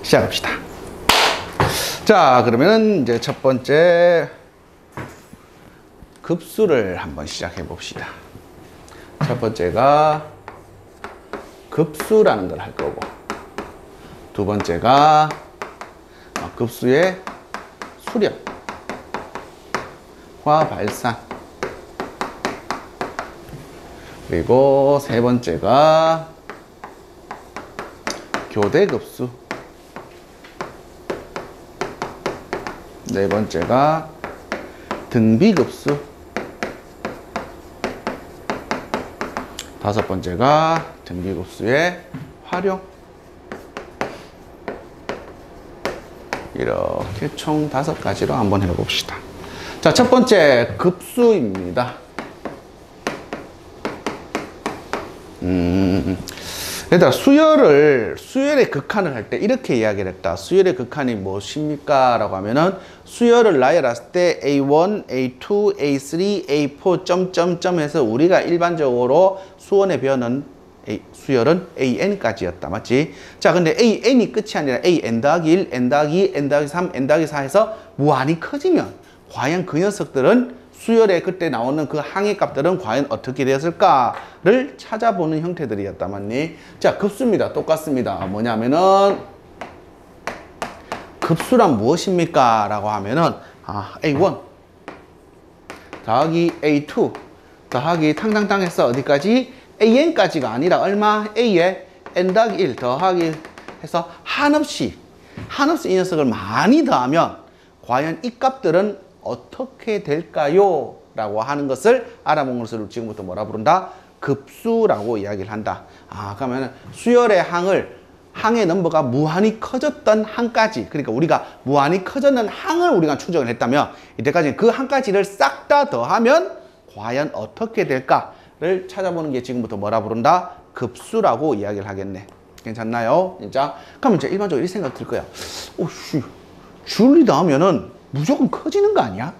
시작합시다. 자, 그러면은 이제 첫 번째 급수를 한번 시작해 봅시다. 첫 번째가 급수라는 걸 할 거고, 두 번째가 급수의 수렴, 화발산, 그리고 세 번째가 교대급수, 네 번째가 등비급수, 다섯 번째가 등비급수의 활용. 이렇게 총 5가지로 한번 해봅시다. 자, 첫 번째 급수입니다. 얘들아, 수열의 극한을 할 때 이렇게 이야기를 했다. 수열의 극한이 무엇입니까? 라고 하면은 수열을 나열했을 때 A1, A2, A3, A4 점점점 해서 우리가 일반적으로 수원에 배우는 수열은 AN까지였다. 맞지? 자, 근데 AN이 끝이 아니라 AN 더하기 1, N 더하기 2, N 더하기 3, N 더하기 4 해서 무한히 커지면 과연 그 녀석들은 수열에 그때 나오는 그 항의 값들은 과연 어떻게 되었을까를 찾아보는 형태들이었다. 맞니? 자, 급수입니다. 똑같습니다. 뭐냐면은 급수란 무엇입니까? 라고 하면은 A1 더하기 A2 더하기 탕탕탕 해서 어디까지? AN까지가 아니라 얼마? A에 N 더하기 1 더하기 해서 한없이 이 녀석을 많이 더하면 과연 이 값들은 어떻게 될까요? 라고 하는 것을 알아본 것을 지금부터 뭐라 부른다? 급수라고 이야기를 한다. 그러면 수열의 항의 넘버가 무한히 커졌던 항까지, 그러니까 우리가 무한히 커졌는 항을 우리가 추정을 했다면 이때까지 그 항까지를 싹 다 더하면 과연 어떻게 될까를 찾아보는 게 지금부터 뭐라 부른다? 급수라고 이야기를 하겠네. 괜찮나요? 진짜? 그러면 이제 일반적으로 이 생각 들 거야. 오씨, 줄이 더하면은 무조건 커지는 거 아니야?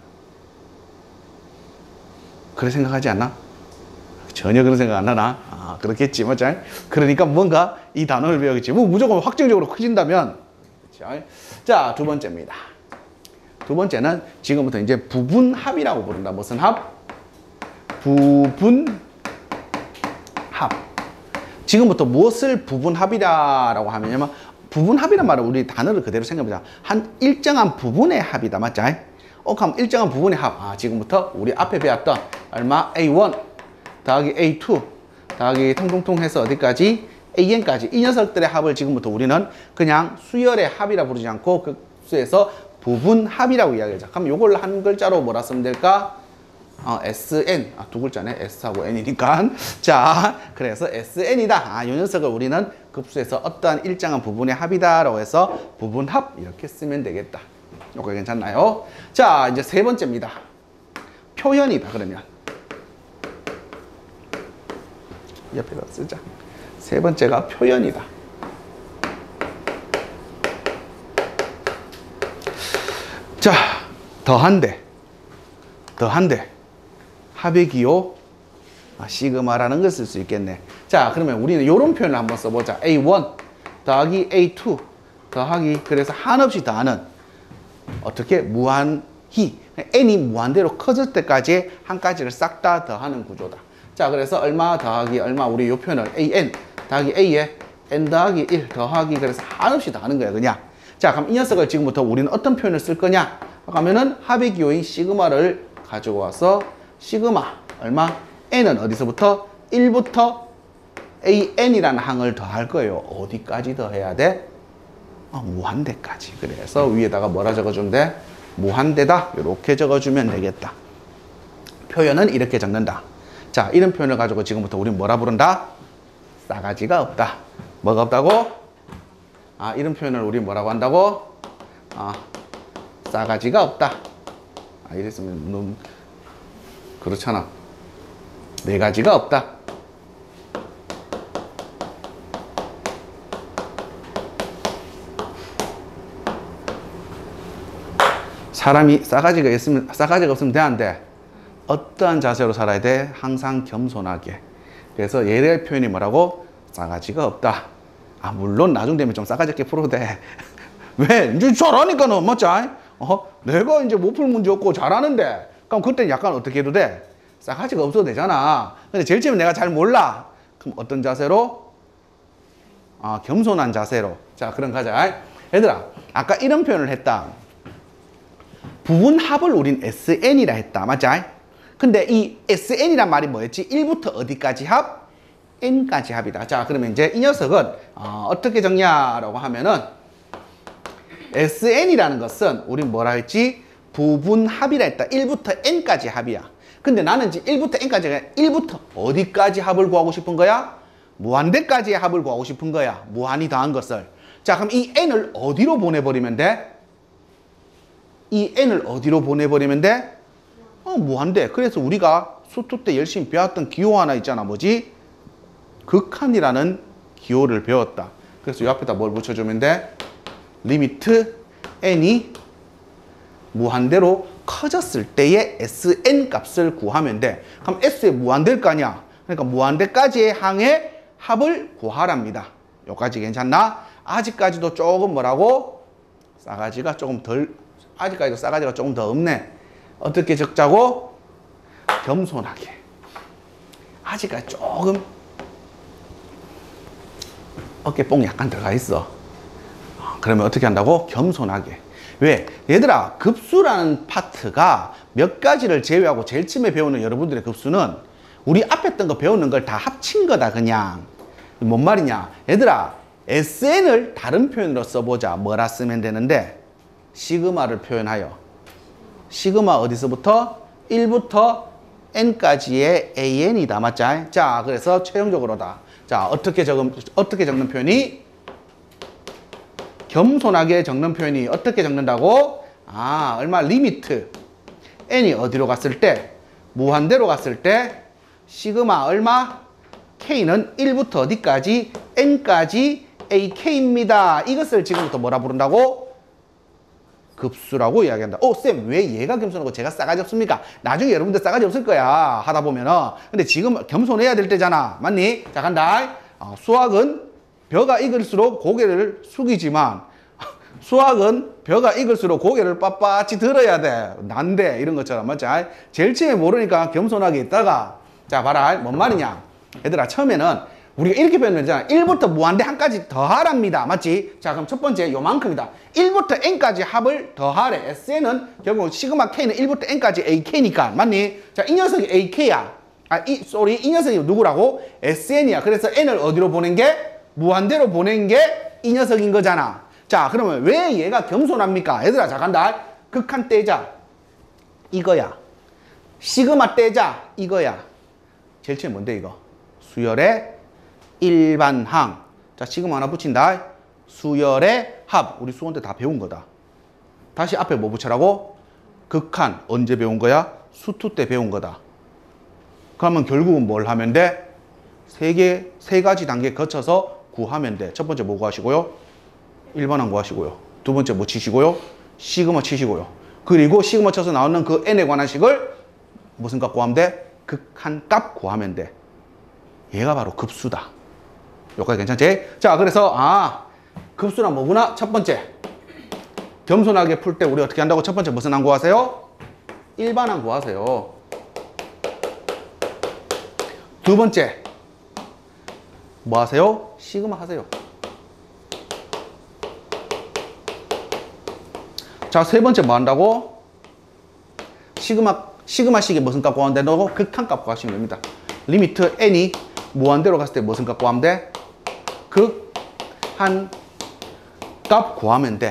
그래 생각하지 않나? 전혀 그런 생각 안 하나? 그렇겠지, 맞지? 그러니까 뭔가 이 단어를 배우겠지. 뭐 무조건 확정적으로 커진다면. 그렇죠? 자, 두 번째입니다. 두 번째는 지금부터 이제 부분합이라고 부른다. 무슨 합? 부분합. 지금부터 무엇을 부분합이라고 하면요, 부분합이란 말은 우리 단어를 그대로 생각해보자. 한 일정한 부분의 합이다. 맞지? 그럼 일정한 부분의 합. 지금부터 우리 앞에 배웠던 얼마? A1 더하기 A2 더하기 통통통 해서 어디까지? AN까지. 이 녀석들의 합을 지금부터 우리는 그냥 수열의 합이라 부르지 않고 그 수에서 부분합이라고 이야기하자. 그럼 이걸 한 글자로 뭐라 쓰면 될까? SN. 두 글자네. S하고 N이니까. 자, 그래서 SN이다. 이 녀석을 우리는 급수에서 어떠한 일정한 부분의 합이다라고 해서 부분합 이렇게 쓰면 되겠다. 이거 괜찮나요? 자, 이제 세 번째입니다. 표현이다. 그러면 옆에다 쓰자. 세 번째가 표현이다. 자, 더한데 합의 기호 시그마라는 걸 쓸 수 있겠네. 자, 그러면 우리는 이런 표현을 한번 써보자. A1 더하기 A2 더하기, 그래서 한없이 더하는, 어떻게? 무한히, n이 무한대로 커질 때까지 한 가지를 싹 다 더하는 구조다. 자, 그래서 얼마 더하기 얼마, 우리 이 표현을 an 더하기 a에 n 더하기 1 더하기, 그래서 한없이 더하는 거야, 그냥. 자, 그럼 이 녀석을 지금부터 우리는 어떤 표현을 쓸 거냐 하면은 합의 기호인 시그마를 가지고 와서 시그마 얼마? n은 어디서부터? 1부터 an이라는 항을 더할 거예요. 어디까지 더해야 돼? 무한대까지. 그래서 위에다가 뭐라 적어주면 돼? 무한대다. 이렇게 적어주면 되겠다. 표현은 이렇게 적는다. 자, 이런 표현을 가지고 지금부터 우리는 뭐라 부른다? 싸가지가 없다. 뭐가 없다고? 이런 표현을 우리 뭐라고 한다고? 싸가지가 없다. 이랬으면 너무 그렇잖아. 네 가지가 없다. 사람이 싸가지가 없으면 돼, 안 돼? 어떠한 자세로 살아야 돼? 항상 겸손하게. 그래서 예의 표현이 뭐라고? 싸가지가 없다. 아, 물론 나중 되면 좀 싸가지 없게 풀어도 돼. 왜? 이제 잘하니까는, 맞지? 내가 이제 못 풀 문제 없고 잘하는데. 그럼 그때는 약간 어떻게 해도 돼? 싸가지가 없어도 되잖아. 근데 제일 처음에 내가 잘 몰라. 그럼 어떤 자세로? 아, 겸손한 자세로. 자, 그럼 가자. 얘들아, 아까 이런 표현을 했다. 부분합을 우린 SN이라 했다. 맞지? 근데 이 SN이란 말이 뭐였지? 1부터 어디까지 합? N까지 합이다. 자, 그러면 이제 이 녀석은 어떻게 적냐라고 하면은 SN이라는 것은 우린 뭐라 했지? 부분합이라 했다. 1부터 N까지 합이야. 근데 나는 지금 1부터 N까지가 1부터 어디까지 합을 구하고 싶은 거야? 무한대까지의 합을 구하고 싶은 거야. 무한이 더한 것을. 자, 그럼 이 N을 어디로 보내버리면 돼? 이 N을 어디로 보내버리면 돼? 무한대. 그래서 우리가 수투 때 열심히 배웠던 기호 하나 있잖아. 뭐지? 극한이라는 기호를 배웠다. 그래서 이 앞에다 뭘 붙여주면 돼? 리미트 N이 무한대로 커졌을 때의 Sn 값을 구하면 돼. 그럼 S에 무한대일 거 아니야. 그러니까 무한대까지의 항의 합을 구하랍니다. 여기까지 괜찮나? 아직까지도 조금 뭐라고? 싸가지가 조금 덜, 아직까지도 싸가지가 조금 더 없네. 어떻게 적자고? 겸손하게. 아직까지 조금 어깨뽕 약간 들어가 있어. 그러면 어떻게 한다고? 겸손하게. 왜? 얘들아, 급수라는 파트가 몇 가지를 제외하고 제일 처음에 배우는 여러분들의 급수는 우리 앞에 있던 거 배우는 걸 다 합친 거다, 그냥. 뭔 말이냐? 얘들아, SN을 다른 표현으로 써보자. 뭐라 쓰면 되는데? 시그마를 표현하여. 시그마 어디서부터? 1부터 N까지의 AN이다. 맞지? 자, 그래서 최종적으로다. 자, 어떻게 적는 표현이? 겸손하게 적는 표현이 어떻게 적는다고? 아, 얼마? 리미트 N이 어디로 갔을 때? 무한대로 갔을 때 시그마 얼마? K는 1부터 어디까지? N까지 AK입니다. 이것을 지금부터 뭐라 부른다고? 급수라고 이야기한다. 쌤, 왜 얘가 겸손하고 제가 싸가지 없습니까? 나중에 여러분들 싸가지 없을 거야. 하다 보면은. 근데 지금 겸손해야 될 때잖아. 맞니? 자, 간다. 수학은 벼가 익을수록 고개를 숙이지만 수학은 벼가 익을수록 고개를 빳빳이 들어야 돼. 난데 이런 것처럼. 맞지? 제일 처음에 모르니까 겸손하게 있다가 자, 봐라. 뭔 말이냐? 얘들아, 처음에는 우리가 이렇게 표현했잖아. 1부터 무한대 한까지 더하랍니다. 맞지? 자, 그럼 첫 번째 요만큼이다. 1부터 N까지 합을 더하래. SN은 결국 시그마 K는 1부터 N까지 AK니까. 맞니? 자, 이 녀석이 AK야. 이 녀석이 누구라고? SN이야. 그래서 N을 어디로 보낸 게? 무한대로 보낸 게 이 녀석인 거잖아. 자, 그러면 왜 얘가 겸손합니까? 얘들아, 자, 간다. 극한 떼자. 이거야. 시그마 떼자. 이거야. 제일 처음에 뭔데, 이거? 수열의 일반항. 자, 시그마 하나 붙인다. 수열의 합. 우리 수원 때 다 배운 거다. 다시 앞에 뭐 붙여라고? 극한. 언제 배운 거야? 수투 때 배운 거다. 그러면 결국은 뭘 하면 돼? 세 가지 단계 거쳐서 구하면 돼. 첫 번째 뭐 구하시고요? 일반항 구하시고요. 두 번째 뭐 치시고요? 시그마 치시고요. 그리고 시그마 쳐서 나오는 그 n에 관한 식을 무슨 값 구하면 돼? 극한 값 구하면 돼. 얘가 바로 급수다. 여기까지 괜찮지? 자, 그래서 급수란 뭐구나? 첫 번째, 겸손하게 풀 때 우리 어떻게 한다고? 첫 번째 무슨 항 구하세요? 일반항 구하세요. 두 번째 뭐 하세요? 시그마 하세요. 자, 세 번째 뭐 한다고? 시그마식이 무슨 값 구하면 된다고? 극한 값 구하시면 됩니다. 리미트 n이 무한대로 갔을 때 무슨 값 구하면 돼? 극한 값 구하면 돼.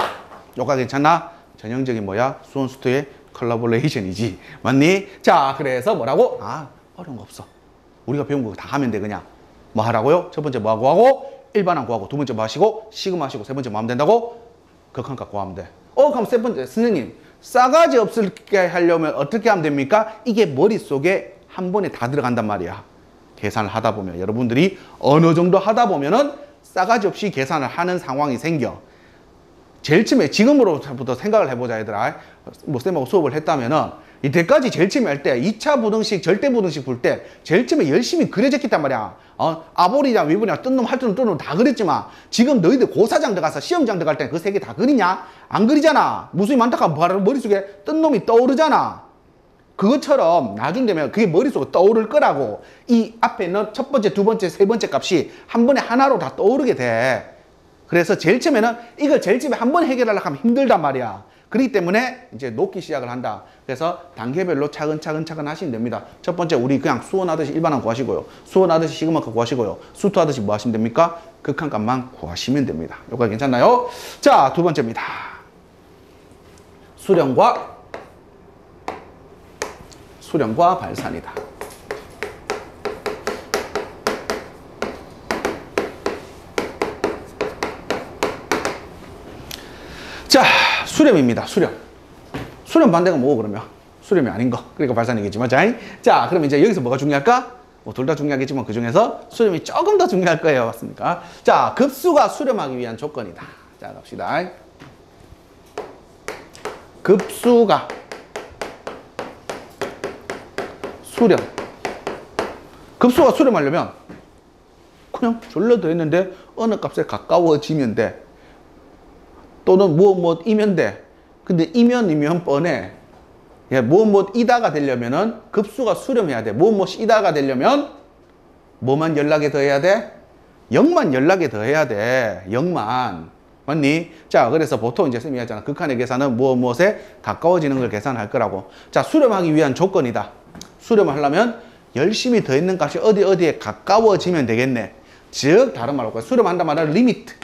여기까지 괜찮나? 전형적인 뭐야? 수원수투의 컬라보레이션이지. 맞니? 자, 그래서 뭐라고? 어려운 거 없어. 우리가 배운 거 다 하면 돼, 그냥. 뭐 하라고요? 첫 번째 뭐 하고? 일반항 구하고, 두 번째 뭐 하시고? 시그마 하시고, 세 번째 뭐 하면 된다고? 극한 값 구하면 돼. 그럼 세 번째, 선생님, 싸가지 없게 하려면 어떻게 하면 됩니까? 이게 머릿속에 한 번에 다 들어간단 말이야. 계산을 하다 보면. 여러분들이 어느 정도 하다 보면은 싸가지 없이 계산을 하는 상황이 생겨. 제일 처음에 지금으로부터 생각을 해보자, 얘들아. 뭐 쌤하고 수업을 했다면은 이때까지 제일 처음에 할 때 2차 부등식, 절대 부등식 풀 때 제일 처음에 열심히 그려졌단 말이야. 아볼이냐 위분이냐 뜬놈 할 줄은 뜬놈 다 그렸지만 지금 너희들 고사장 들어가서 시험장 들어갈 때 그 세 개 다 그리냐? 안 그리잖아. 무수히 많다고 하면 바로 머릿속에 뜬놈이 떠오르잖아. 그것처럼 나중 되면 그게 머릿속에 떠오를 거라고. 이 앞에 있는 첫 번째, 두 번째, 세 번째 값이 한 번에 하나로 다 떠오르게 돼. 그래서 제일 처음에는 이걸 제일 처음에 한 번에 해결하려고 하면 힘들단 말이야. 그렇기 때문에 이제 놓기 시작을 한다. 그래서 단계별로 차근차근 하시면 됩니다. 첫 번째 우리 그냥 수원하듯이 일반항 구하시고요. 수원하듯이 시그마값 구하시고요. 수투하듯이 뭐 하시면 됩니까? 극한값만 구하시면 됩니다. 여기까지 괜찮나요? 자, 두 번째입니다. 수렴과 발산이다. 자, 수렴입니다. 수렴 반대가 뭐고 그러면? 수렴이 아닌 거. 그러니까 발산이겠지만. 자, 그럼 이제 여기서 뭐가 중요할까? 뭐 둘 다 중요하겠지만 그 중에서 수렴이 조금 더 중요할 거예요. 맞습니까? 자, 급수가 수렴하기 위한 조건이다. 자, 갑시다. 급수가 수렴하려면 그냥 졸려 더 있는데 어느 값에 가까워지면 돼. 또는 무엇이면 돼. 근데 이면 뻔해. 무엇이다가 되려면은 급수가 수렴해야 돼. 무엇이다가 되려면 뭐만 연락에 더해야 돼? 0만 연락에 더해야 돼. 0만. 맞니? 자, 그래서 보통 이제 쌤이 하잖아. 극한의 계산은 무엇에 가까워지는 걸 계산할 거라고. 자, 수렴하기 위한 조건이다. 수렴을 하려면 열심히 더했는 값이 어디에 가까워지면 되겠네. 즉, 다른 말로 수렴한단 말은 리미트.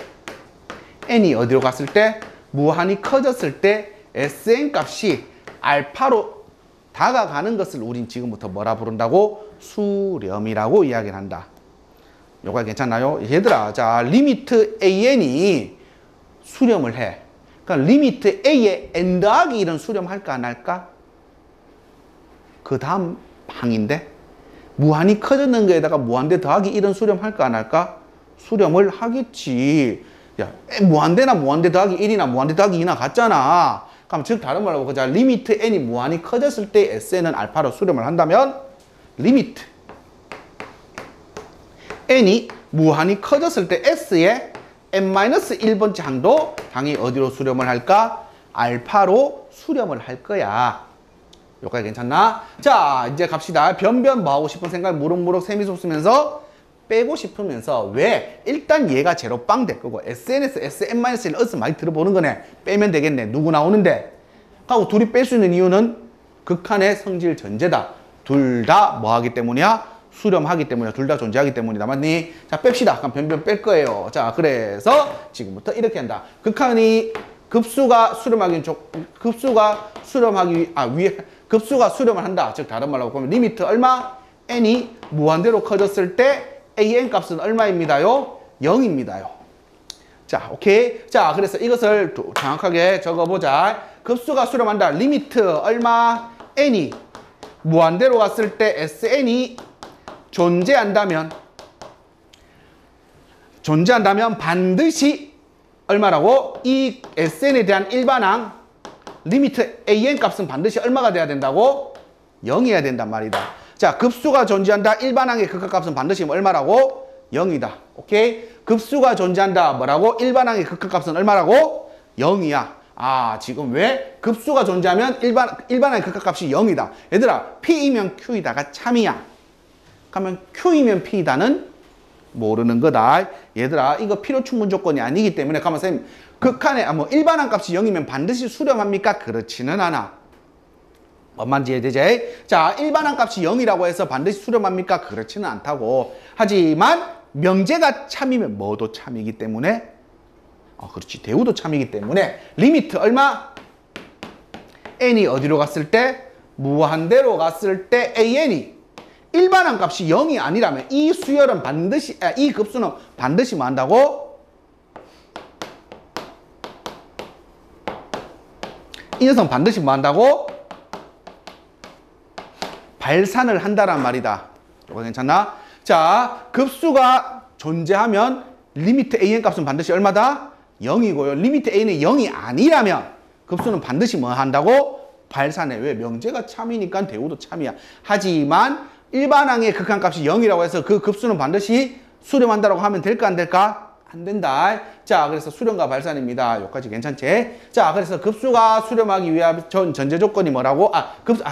n이 어디로 갔을 때? 무한히 커졌을 때 Sn 값이 알파로 다가가는 것을 우린 지금부터 뭐라 부른다고? 수렴이라고 이야기를 한다. 요거 괜찮나요? 얘들아, 자, 리미트 an이 수렴을 해. 그러니까 리미트 a에 n 더하기 1은 수렴할까 안 할까? 그 다음 항인데 무한히 커졌는 거에다가 무한대 더하기 1은 수렴할까 안 할까? 수렴을 하겠지. 야, 무한대나 무한대 더하기 1이나 무한대 더하기 2나 같잖아. 그럼 즉 다른 말로 보자. 리미트 n이 무한히 커졌을 때 Sn은 알파로 수렴을 한다면 리미트 n이 무한히 커졌을 때 S의 n-1번째 항도 당연히 어디로 수렴을 할까? 알파로 수렴을 할 거야. 여기까지 괜찮나? 자, 이제 갑시다. 변변 뭐 하고 싶은 생각 무럭무럭 세미소 쓰면서 빼고 싶으면서 왜? 일단 얘가 제로 빵 될 거고 SNS, Sn-1 어디서 많이 들어보는 거네. 빼면 되겠네. 누구 나오는데? 하고 둘이 뺄 수 있는 이유는 극한의 성질 전제다. 둘 다 뭐 하기 때문이야? 수렴하기 때문이야. 둘 다 존재하기 때문이다. 맞니? 자, 뺍시다. 그럼 변변 뺄 거예요. 자, 그래서 지금부터 이렇게 한다. 극한이 급수가 수렴을 한다. 즉 다른 말로 보면 리미트 얼마? n이 무한대로 커졌을 때 an 값은 얼마입니다요? 0입니다요. 자, 오케이. 자, 그래서 이것을 정확하게 적어보자. 급수가 수렴한다. 리미트 얼마? n이 무한대로 갔을 때 sn이 존재한다면 반드시 얼마라고? 이 sn에 대한 일반항 리미트 an 값은 반드시 얼마가 돼야 된다고? 0이어야 된단 말이다. 자, 급수가 존재한다. 일반항의 극한값은 반드시 얼마라고? 0이다. 오케이? 급수가 존재한다. 뭐라고? 일반항의 극한값은 얼마라고? 0이야. 아, 지금 왜? 급수가 존재하면 일반항의 극한값이 0이다. 얘들아, P이면 Q이다가 참이야. 그러면 Q이면 P이다는 모르는 거다. 얘들아, 이거 필요 충분 조건이 아니기 때문에 가만 선생님, 극한의 일반항 값이 0이면 반드시 수렴합니까? 그렇지는 않아. 뭔 말인지 이해되지? 자, 일반항 값이 0이라고 해서 반드시 수렴합니까? 그렇지는 않다고. 하지만 명제가 참이면 뭐도 참이기 때문에 그렇지. 대우도 참이기 때문에 리미트 얼마? n이 어디로 갔을 때? 무한대로 갔을 때 an이 일반항 값이 0이 아니라면 이 수열은 반드시 이 급수는 반드시 뭐 한다고? 이 녀석은 반드시 뭐 한다고? 발산을 한다란 말이다. 이거 괜찮나? 자, 급수가 존재하면 리미트 an 값은 반드시 얼마다? 0이고요. 리미트 an이 0이 아니라면 급수는 반드시 뭐 한다고? 발산해. 왜? 명제가 참이니까 대우도 참이야. 하지만 일반항의 극한값이 0이라고 해서 그 급수는 반드시 수렴한다고 하면 될까 안 될까? 안 된다. 자, 그래서 수렴과 발산입니다. 여기까지 괜찮지? 자, 그래서 급수가 수렴하기 위한 전제 조건이 뭐라고?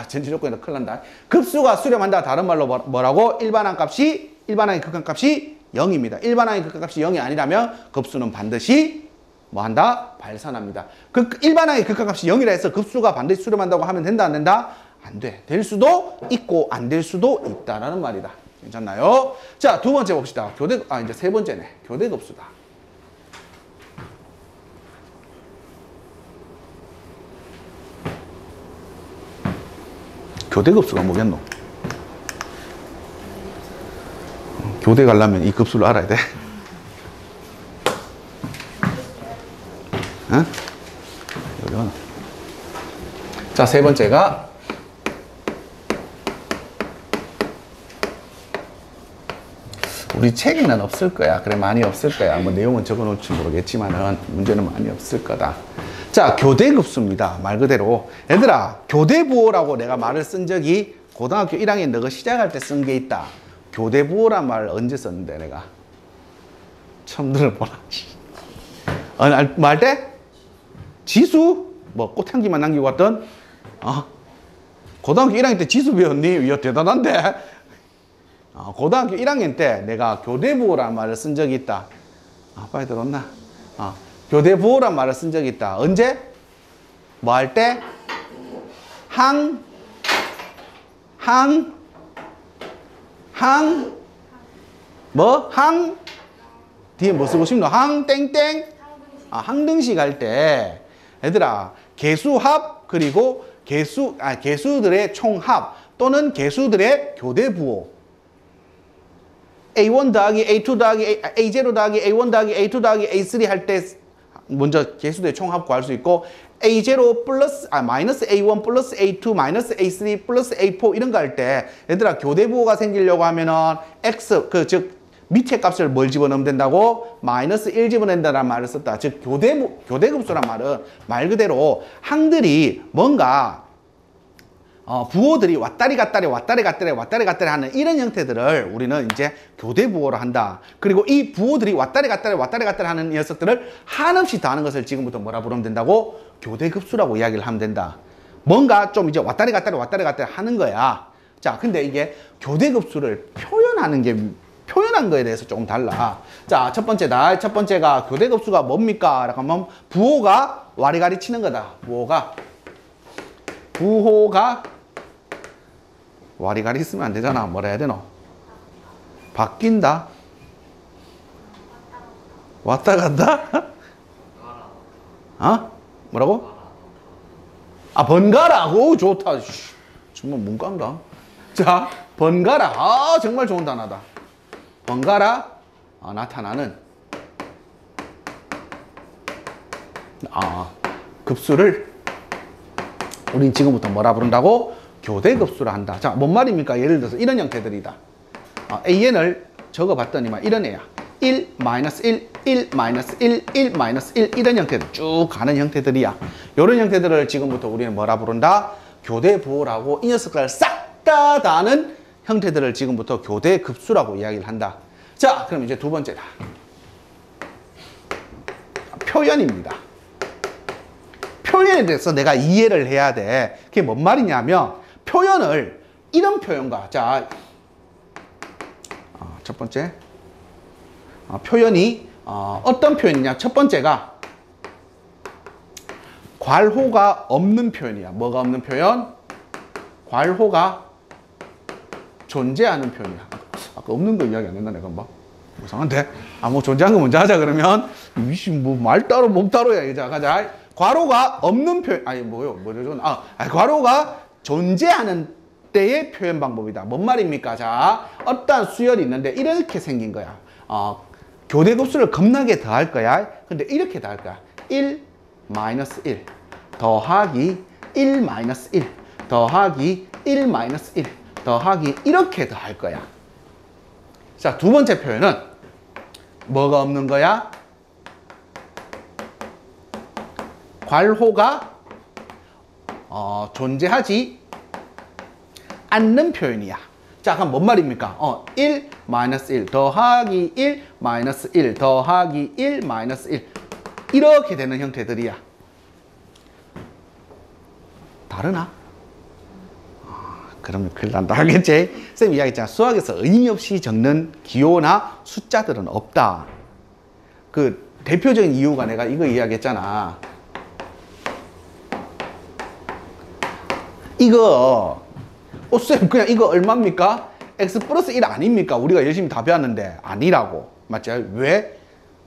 전제 조건이다. 큰일 난다. 급수가 수렴한다. 다른 말로 뭐라고? 일반항의 극한값이 0입니다. 일반항의 극한값이 0이 아니라면 급수는 반드시 뭐 한다? 발산합니다. 일반항의 극한값이 0이라 해서 급수가 반드시 수렴한다고 하면 된다, 안 된다? 안 돼. 될 수도 있고 안 될 수도 있다라는 말이다. 괜찮나요? 자, 두 번째 봅시다. 이제 세 번째네. 교대급수다. 교대급수가 뭐겠노? 교대 가려면 이 급수를 알아야 돼. 응? 여기 자, 세 번째가 우리 책에는 없을 거야. 그래, 많이 없을 거야. 뭐 내용은 적어 놓을지 모르겠지만은 문제는 많이 없을 거다. 자, 교대급수입니다. 말 그대로. 얘들아, 교대부호라고 내가 말을 쓴 적이 고등학교 1학년 너가 시작할 때 쓴 게 있다. 교대부호란 말을 언제 썼는데 내가? 처음 들어보나? 뭐 할 때? 지수? 뭐 꽃향기만 남기고 왔던? 고등학교 1학년 때 지수 배웠니? 이야, 대단한데? 고등학교 1학년 때 내가 교대부호란 말을 쓴 적이 있다. 빨리 들었나? 교대부호란 말을 쓴 적이 있다. 언제? 뭐 할 때? 뒤에 뭐 쓰고 싶노? 땡땡? 항등식 할 때, 얘들아, 개수합, 그리고 개수들의 총합, 또는 개수들의 교대부호. A1 더하기 A2 더하기 A0 더하기 A1 더하기 A2 더하기 A3 할 때 먼저 개수들의 총합 구할 수 있고, A0 플러스 마이너스 A1 플러스 A2 마이너스 A3 플러스 A4 이런 거 할 때, 얘들아, 교대부호가 생기려고 하면은 X 즉 밑에 값을 뭘 집어넣으면 된다고? 마이너스 1 집어낸다는 말을 썼다. 즉 교대급수란 말은 말 그대로 항들이 뭔가 부호들이 왔다리 갔다리 하는 이런 형태들을 우리는 이제 교대부호로 한다. 그리고 이 부호들이 왔다리 갔다리 하는 녀석들을 한없이 더하는 것을 지금부터 뭐라 부르면 된다고? 교대급수라고 이야기를 하면 된다. 뭔가 좀 이제 왔다리 갔다리 하는 거야. 자, 근데 이게 교대급수를 표현한 거에 대해서 조금 달라. 자, 첫 번째가 교대급수가 뭡니까? 라고 하면 부호가 와리가리 치는 거다. 부호가 와리가리 쓰면 안 되잖아. 뭐라 해야 되노? 바뀐다? 왔다 갔다? 뭐라고? 번갈아. 오, 좋다. 정말 문과인가? 자, 번갈아. 정말 좋은 단어다. 번갈아 나타나는 급수를 우린 지금부터 뭐라 부른다고? 교대급수라 한다. 자, 뭔 말입니까? 예를 들어서 이런 형태들이다. AN을 적어봤더니만 이런 애야. 1, 마이너스 1, 1, 마이너스 1, 1, 마이너스 1 이런 형태들 쭉 가는 형태들이야. 이런 형태들을 지금부터 우리는 뭐라 부른다? 교대부호라고 이 녀석을 싹 다 다는 형태들을 지금부터 교대급수라고 이야기를 한다. 자, 그럼 이제 두 번째다. 표현입니다. 표현에 대해서 내가 이해를 해야 돼. 그게 뭔 말이냐면 표현을 이런 표현과 첫 번째 표현이 어떤 표현이냐? 첫 번째가 괄호가 없는 표현이야. 뭐가 없는 표현? 괄호가 존재하는 표현이야. 아까 없는 거 이야기 안 했나 내가 뭐 이상한데? 뭐 존재한 거 먼저 하자 그러면 뭐 말 따로 몸 따로야. 자, 가자. 괄호가 없는 표현 괄호가 존재하는 때의 표현 방법이다. 뭔 말입니까? 자, 어떠한 수열이 있는데 이렇게 생긴 거야. 교대급수를 겁나게 더할 거야. 근데 이렇게 더할 거야. 1 마이너스 1 더하기 1 마이너스 1 더하기 1 마이너스 1 더하기 이렇게 더할 거야. 자, 두 번째 표현은 뭐가 없는 거야? 괄호가 존재하지 않는 표현이야. 자, 그럼 뭔 말입니까? 1 마이너스 1 더하기 1 마이너스 1 더하기 1 마이너스 1 이렇게 되는 형태들이야. 다르나? 그러면 큰일 난다 하겠지? 쌤이 이야기했잖아. 수학에서 의미 없이 적는 기호나 숫자들은 없다. 그 대표적인 이유가 내가 이거 이야기했잖아. 이거 쌤 그냥 이거 얼마입니까? x 플러스 1 아닙니까? 우리가 열심히 다 배웠는데 아니라고. 맞죠? 왜?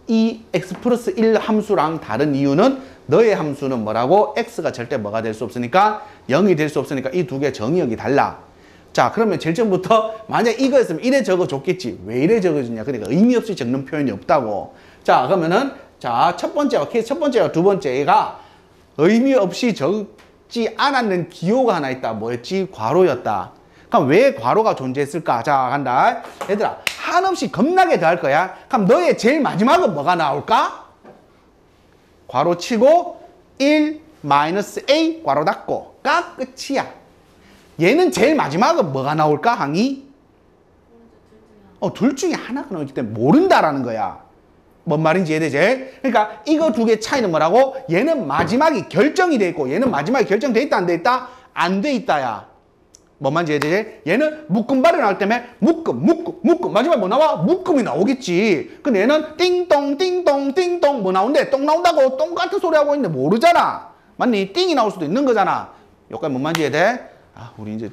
이 x 플러스 1 함수랑 다른 이유는 너의 함수는 뭐라고? x가 절대 뭐가 될 수 없으니까 0이 될 수 없으니까 이 두 개 정의역이 달라. 자, 그러면 제일 처음부터 만약 이거였으면 이래 적어줬겠지. 왜 이래 적어줬냐? 그러니까 의미 없이 적는 표현이 없다고. 자, 그러면은 자, 첫 번째와 두 번째가 의미 없이 적지 않았는 기호가 하나 있다. 뭐였지? 괄호였다. 그럼 왜 괄호가 존재했을까? 자, 간다. 얘들아, 한없이 겁나게 더할 거야. 그럼 너의 제일 마지막은 뭐가 나올까? 괄호 치고 1 마이너스 a 괄호 닫고 가 끝이야. 얘는 제일 마지막은 뭐가 나올까? 항이? 둘 중에 하나가 나오기 때문에 모른다라는 거야. 뭔 말인지 이해되지? 그러니까 이거 두 개 차이는 뭐라고? 얘는 마지막이 결정이 돼 있고 얘는 마지막이 결정돼 있다 안 돼 있다? 안 돼 있다야. 뭔 말인지 이해되지? 얘는 묶음발이 나올 때문에 묶음 마지막에 뭐 나와? 묶음이 나오겠지. 근데 얘는 띵동 뭐 나오는데 똥 나온다고 똑같은 소리 하고 있는데 모르잖아. 맞니? 띵이 나올 수도 있는 거잖아. 여기까지 뭔 말인지 이해돼? 우리 이제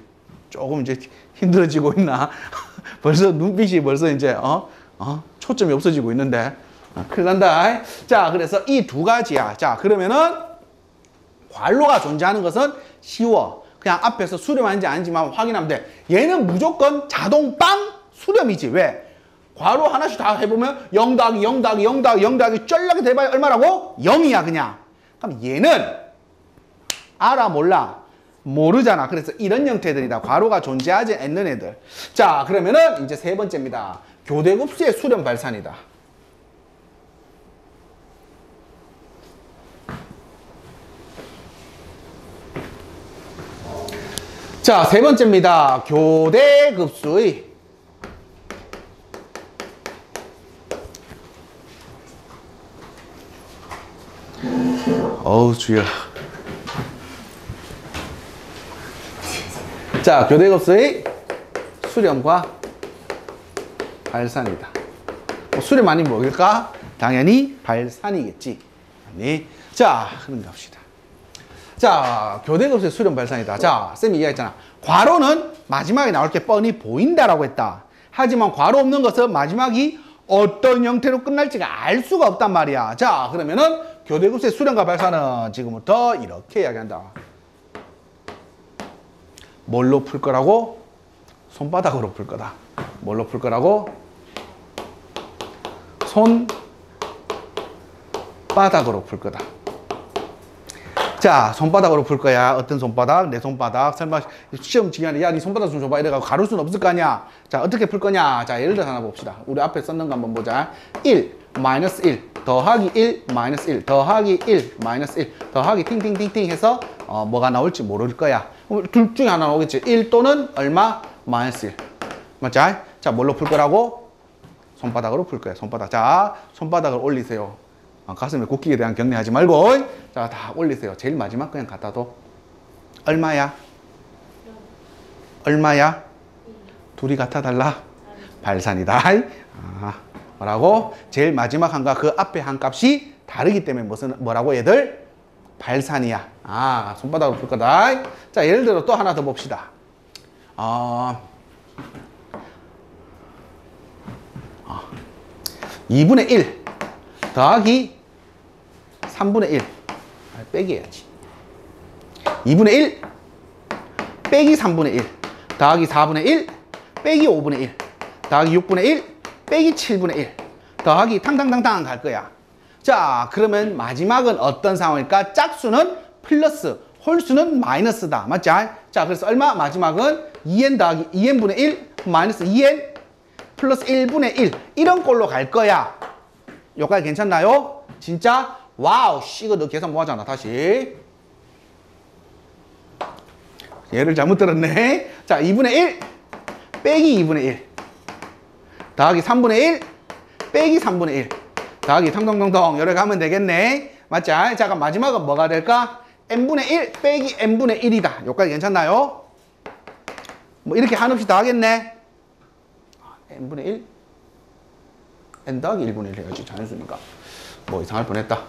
조금 이제 힘들어지고 있나? 벌써 눈빛이 벌써 이제 초점이 없어지고 있는데 큰일 난다. 자, 그래서 이 두 가지야. 자, 그러면은 괄호가 존재하는 것은 쉬워. 그냥 앞에서 수렴한지 아닌지만 확인하면 돼. 얘는 무조건 자동 빵 수렴이지. 왜? 괄호 하나씩 다 해보면 0 더하기 0 더하기 0 더하기 0 더하기 쫄라게 돼봐야 얼마라고? 0이야 그냥. 그럼 얘는 알아 몰라? 모르잖아. 그래서 이런 형태들이다. 괄호가 존재하지 않는 애들. 자, 그러면은 이제 세 번째입니다. 교대급수의 수렴 발산이다. 자, 세 번째입니다. 교대급수의 주여. 자, 교대급수의 수렴과 발산이다. 수렴 아니면 뭐일까? 당연히 발산이겠지. 아니. 자, 그럼 갑시다. 자, 교대급수의 수렴 발산이다. 자, 쌤이 이야기했잖아. 괄호는 마지막에 나올 게 뻔히 보인다라고 했다. 하지만 괄호 없는 것은 마지막이 어떤 형태로 끝날지가 알 수가 없단 말이야. 자, 그러면은 교대급수의 수렴과 발산은 지금부터 이렇게 이야기한다. 뭘로 풀 거라고? 손바닥으로 풀 거다. 뭘로 풀 거라고? 손바닥으로 풀 거다. 자, 손바닥으로 풀 거야. 어떤 손바닥? 내 손바닥. 설마 시험 기간에 야, 네 손바닥 좀 줘봐. 이래가지고 가를 수는 없을 거 아니야. 자, 어떻게 풀 거냐? 자, 예를 들어 하나 봅시다. 우리 앞에 썼는 거 한번 보자. 1 마이너스 1 더하기 1 마이너스 1 더하기 1 마이너스 1 더하기 팅팅팅팅 해서 뭐가 나올지 모를 거야. 둘 중에 하나 나오겠지. 1 또는 얼마? 마이너스 1. 맞지? 자, 뭘로 풀 거라고? 손바닥으로 풀 거야. 손바닥. 자, 손바닥을 올리세요. 가슴에 굽기에 대한 경례하지 말고. 자, 다 올리세요. 제일 마지막 그냥 갖다 둬. 얼마야? 얼마야? 둘이 갖다 달라? 발산이다. 뭐라고? 제일 마지막 한과 그 앞에 한 값이 다르기 때문에 뭐라고 얘들? 발산이야. 손바닥으로 풀 거다. 자, 예를 들어 또 하나 더 봅시다. 2분의 1 더하기 3분의 1 빼기 해야지. 2분의 1 빼기 3분의 1 더하기 4분의 1 빼기 5분의 1 더하기 6분의 1 빼기 7분의 1 더하기 탕탕탕탕 갈 거야. 자, 그러면 마지막은 어떤 상황일까? 짝수는 플러스, 홀수는 마이너스다. 맞지? 자, 그래서 얼마? 마지막은 2n 더하기 2n분의 1 마이너스 2n 플러스 1분의 1 이런 꼴로 갈 거야. 여기까지 괜찮나요? 진짜? 와우, 이거 너 계산 뭐 하잖아. 다시. 얘를 잘못 들었네. 자, 2분의 1 빼기 2분의 1 더하기 3분의 1 빼기 3분의 1 더하기 통통통통 이렇게 하면 되겠네. 맞지? 자, 그럼 마지막은 뭐가 될까? n분의 1 빼기 n분의 1이다. 여기까지 괜찮나요? 뭐 이렇게 한없이 더하겠네. n분의 1 n 더하기 1분의 1 해야지. 자연수니까 뭐 이상할 뻔했다.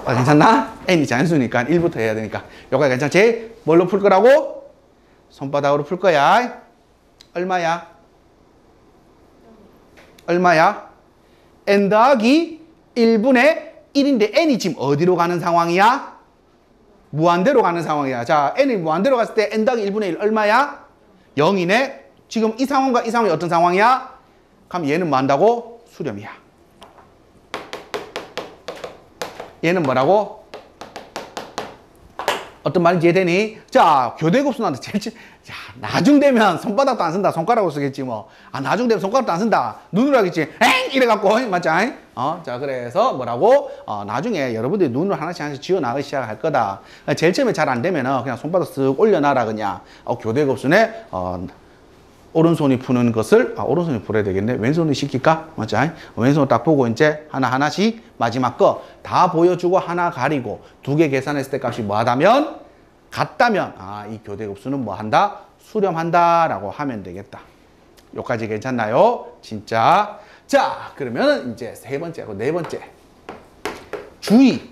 아, 괜찮나? n이 자연수니까 1부터 해야 되니까 여기까지 괜찮지? 뭘로 풀 거라고? 손바닥으로 풀 거야. 얼마야? 얼마야? n 더하기 1분의 1인데 n이 지금 어디로 가는 상황이야? 무한대로 가는 상황이야. 자, n이 무한대로 갔을 때 n 더하기 1분의 1 얼마야? 0이네. 지금 이 상황과 이 상황이 어떤 상황이야? 그럼 얘는 뭐 한다고? 수렴이야. 얘는 뭐라고? 어떤 말인지 이해되니? 자, 교대급수한테 제일 야, 나중 되면 손바닥도 안 쓴다. 손가락으로 쓰겠지 뭐. 아, 나중 되면 손가락도 안 쓴다. 눈으로 하겠지. 엥! 이래갖고 맞지? 자, 그래서 뭐라고? 나중에 여러분들이 눈을 하나씩 지어나가기 시작할 거다. 제일 처음에 잘 안 되면은 그냥 손바닥 쓱 올려놔라 그냥. 교대급수네 오른손이 푸는 것을 오른손이 풀어야 되겠네. 왼손이 시킬까? 맞지? 왼손 딱 보고 이제 하나씩 마지막 거 다 보여주고 하나 가리고 두 개 계산했을 때 값이 뭐 하다면 같다면 이 교대급수는 뭐 한다? 수렴한다 라고 하면 되겠다. 여기까지 괜찮나요? 진짜. 자, 그러면 이제 세 번째하고 네 번째. 주의.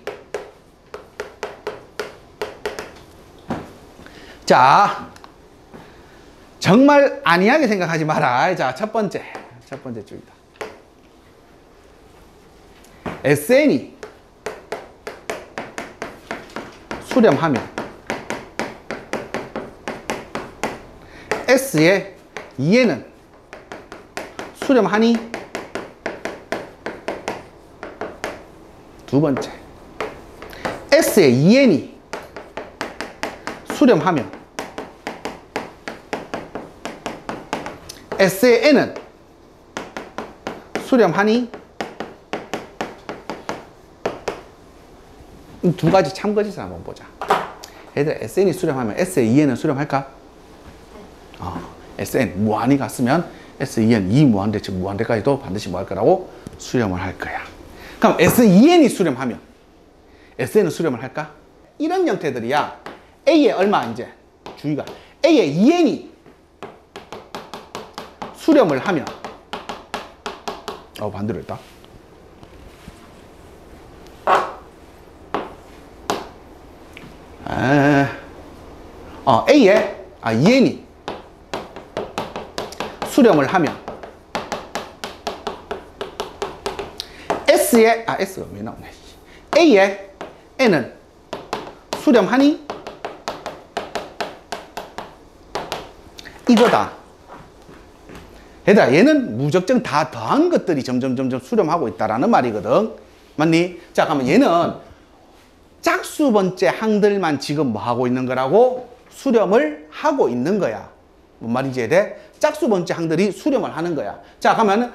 자, 정말 안이하게 생각하지 마라. 자, 첫 번째 주의다. SN이 수렴하면 S의 2N은 수렴하니? 두 번째, S의 2N이 수렴하면 S의 N은 수렴하니? 이 두 가지 참거짓을 한번 보자. 얘들 SN이 수렴하면 S의 2N은 수렴할까? SN 무한히 갔으면 S2N 2무한대 즉 무한대까지도 반드시 뭐 할 거라고? 수렴을 할 거야. 그럼 S2N이 수렴하면 SN은 수렴을 할까? 이런 형태들이야. A의 얼마 이제 주의가 A의 2N이 수렴을 하면 반대로 했다. A의 2N이 수렴을 하면 S의 S가 왜 나오네. A의 N은 수렴하니? 이거다. 얘들아, 얘는 무적정 다 더한 것들이 점점 수렴하고 있다라는 말이거든. 맞니? 자, 그러면 얘는 짝수 번째 항들만 지금 뭐 하고 있는 거라고? 수렴을 하고 있는 거야. 뭔 말인지 이해돼? 짝수 번째 항들이 수렴을 하는 거야. 자, 그러면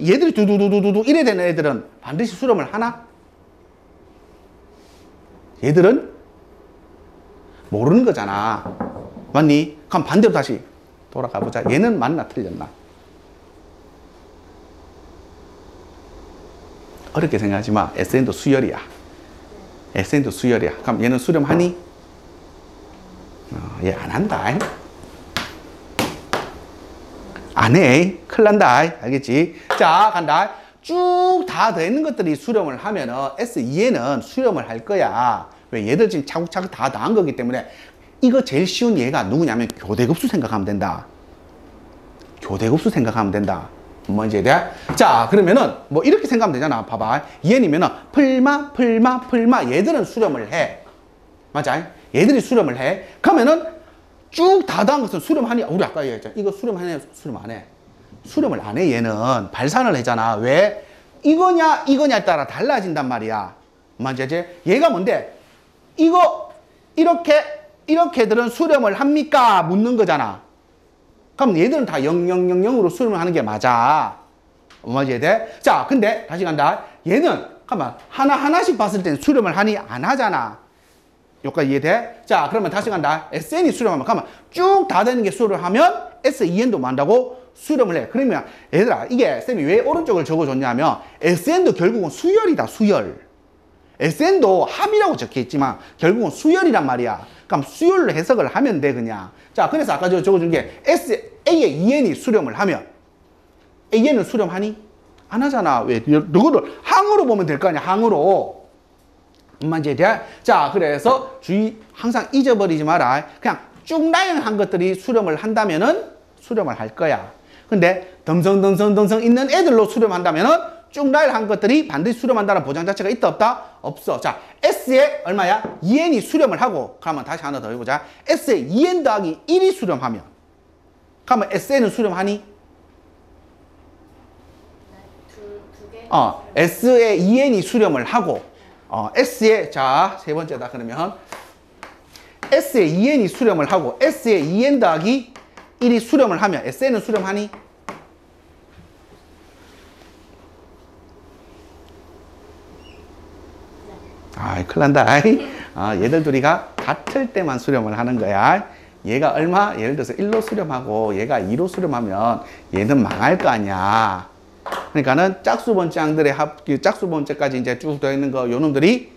얘들이 두두두두두 이래 되는 애들은 반드시 수렴을 하나? 얘들은 모르는 거잖아. 맞니? 그럼 반대로 다시 돌아가 보자. 얘는 맞나 틀렸나? 어렵게 생각하지 마. SN도 수열이야. SN도 수열이야. 그럼 얘는 수렴하니? 얘 안 한다. 안 해. 큰일 난다. 알겠지? 자, 간다. 쭉 다 더있는 것들이 수렴을 하면은 S2N은 수렴을 할 거야. 왜? 얘들 지금 차곡차곡 다 더한 거기 때문에 이거 제일 쉬운 얘가 누구냐면 교대급수 생각하면 된다. 교대급수 생각하면 된다. 뭔지 이해돼? 자, 그러면은 뭐 이렇게 생각하면 되잖아. 봐봐. 2N이면은 풀마 얘들은 수렴을 해. 맞아? 얘들이 수렴을 해. 그러면은 쭉 다 더한 것은 수렴하니? 우리 아까 얘기했잖아. 이거 수렴하냐? 수렴 안 해. 수렴을 안 해. 얘는 발산을 하잖아. 왜? 이거냐에 따라 달라진단 말이야. 맞지? 얘가 뭔데? 이렇게들은 수렴을 합니까? 묻는 거잖아. 그럼 얘들은 다 000으로 수렴을 하는 게 맞아. 맞지? 자, 근데 다시 간다. 얘는 잠깐만 하나씩 봤을 땐 수렴을 하니? 안 하잖아. 여기까지 이해돼? 자, 그러면 다시 간다. SN이 수렴하면, 가면 쭉 다 되는 게 수렴하면 SEN도 뭐 한다고? 수렴을 해. 그러면 얘들아, 이게 쌤이 왜 오른쪽을 적어줬냐면 SN도 결국은 수열이다, 수열. SN도 합이라고 적혀있지만 결국은 수열이란 말이야. 그럼 수열로 해석을 하면 돼, 그냥. 자, 그래서 아까 적어준 게 A의 EN이 수렴을 하면 AN은 수렴하니? 안 하잖아. 왜? 이거를 항으로 보면 될 거 아니야, 항으로. 이제 돼? 자, 그래서 주의, 항상 잊어버리지 마라. 그냥 쭉 라인한 것들이 수렴을 한다면은 수렴을 할 거야. 근데 덤성덤성 있는 애들로 수렴한다면은 쭉 라인한 것들이 반드시 수렴한다는 보장 자체가 있다 없다? 없어. 자, S에 얼마야? 2n이 수렴을 하고, 그러면 다시 하나 더 해보자. S에 2n 더하기 1이 수렴하면, 그러면 SN은 수렴하니? S에 2n이 수렴을 하고, S에, 자, 세 번째다. 그러면 S에 2n이 수렴을 하고 S에 2n 더하기 1이 수렴을 하면 SN은 수렴하니? 아이, 큰일 난다. 얘들 둘이가 같을 때만 수렴을 하는 거야. 얘가 얼마? 예를 들어서 1로 수렴하고 얘가 2로 수렴하면 얘는 망할 거 아니야. 그러니까는 짝수번째항들의 짝수번째까지 이제 쭉 되어 있는 거, 요 놈들이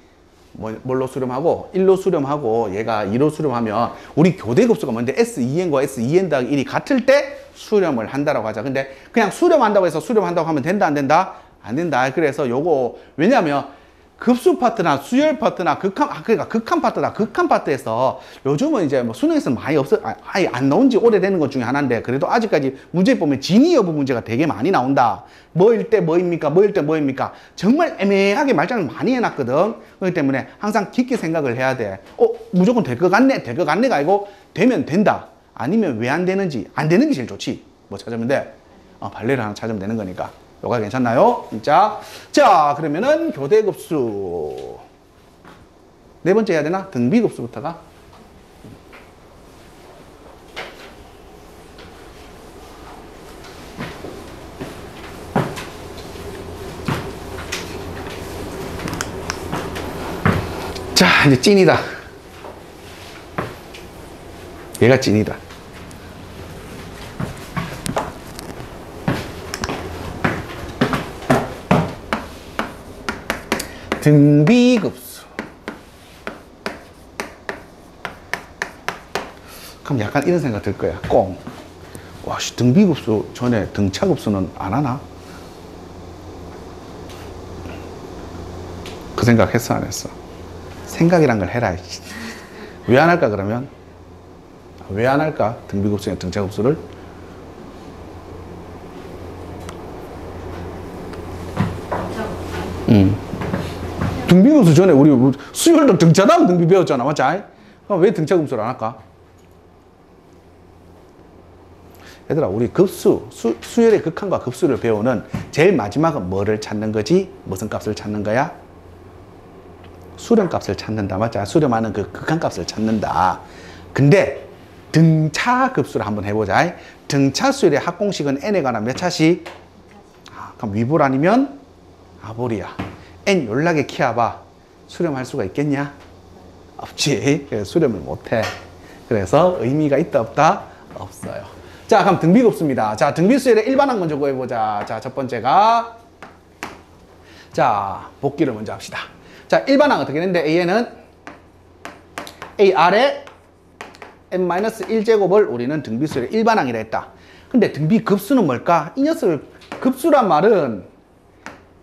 뭘로 수렴하고 1로 수렴하고 얘가 2로 수렴하면 우리 교대급수가 뭔데 S2n과 S2n 더하기 1이 같을 때 수렴을 한다라고 하자. 근데 그냥 수렴한다고 해서 수렴한다고 하면 된다 안 된다? 안 된다. 그래서 요거 왜냐면 급수 파트나 수열 파트나 그러니까 극한 파트다. 극한 파트에서 요즘은 이제 뭐 수능에서 많이 아예 안 나온 지 오래되는 것 중에 하나인데 그래도 아직까지 문제 보면 진위 여부 문제가 되게 많이 나온다. 뭐일 때 뭐입니까? 뭐일 때 뭐입니까? 정말 애매하게 말장을 많이 해놨거든. 그렇기 때문에 항상 깊게 생각을 해야 돼. 무조건 될 것 같네. 될 것 같네가 아니고 되면 된다. 아니면 왜 안 되는지. 안 되는 게 제일 좋지. 뭐 찾으면 돼? 발레를 하나 찾으면 되는 거니까. 요가 괜찮나요? 진짜? 자, 그러면은 교대급수. 네 번째 해야 되나? 등비급수부터가. 자, 이제 찐이다. 얘가 찐이다. 등비급수. 그럼 약간 이런 생각 들 거야. 꽁. 와, 등비급수 전에 등차급수는 안 하나? 그 생각 했어, 안 했어? 생각이란 걸 해라. 왜 안 할까, 그러면? 왜 안 할까? 등비급수나 등차급수를? 등비급수 전에 우리 수열도 등차다음 등비 배웠잖아, 맞지? 그럼 왜 등차급수를 안 할까? 얘들아, 우리 급수, 수열의 극한과 급수를 배우는 제일 마지막은 뭐를 찾는 거지? 무슨 값을 찾는 거야? 수렴값을 찾는다, 맞지? 수렴하는 그 극한값을 찾는다. 근데 등차급수를 한번 해보자. 등차수열의 합공식은 n에 관한 몇 차씩? 그럼 위볼 아니면 아볼이야. n 연락에 키워봐. 수렴할 수가 있겠냐? 없지. 그래서 수렴을 못해. 그래서 의미가 있다 없다? 없어요. 자, 그럼 등비급수입니다. 자, 등비수열의 일반항 먼저 구해보자. 자, 첫 번째가, 자, 복기를 먼저 합시다. 자, 일반항 어떻게 되는데 a는 a 아래 n-1제곱을 우리는 등비수열의 일반항이라 했다. 근데 등비급수는 뭘까? 이 녀석을, 급수란 말은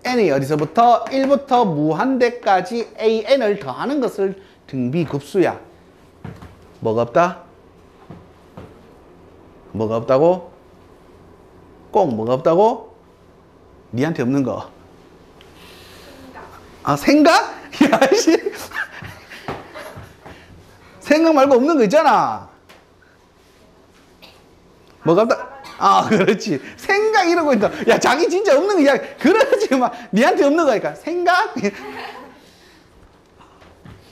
n이 어디서부터 1부터 무한대까지 an을 더하는 것을 등비급수야. 뭐가 없다? 뭐가 없다고? 꼭 뭐가 없다고? 니한테 없는 거. 생각? 야, 씨. 생각 말고 없는 거 있잖아. 뭐가 없다? 그렇지. 생각 이러고 있다. 야, 자기 진짜 없는 거, 야, 그러지 마. 니한테 없는 거니까. 생각?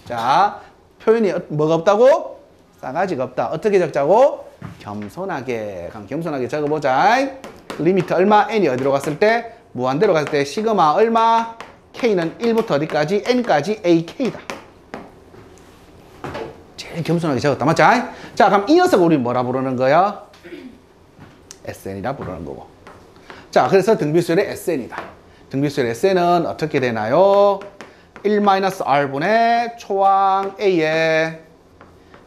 자, 표현이 뭐가 없다고? 싸가지가 없다. 어떻게 적자고? 겸손하게. 그럼 겸손하게 적어보자. 리미트 얼마? n이 어디로 갔을 때? 무한대로 갔을 때 시그마 얼마? k는 1부터 어디까지? n까지 ak다. 제일 겸손하게 적었다. 맞지? 자, 그럼 이 녀석을 우리 뭐라 부르는 거야? SN이라 부르는 거고. 자, 그래서 등비수열의 SN이다. 등비수열의 SN은 어떻게 되나요? 1-R분의 초항 A의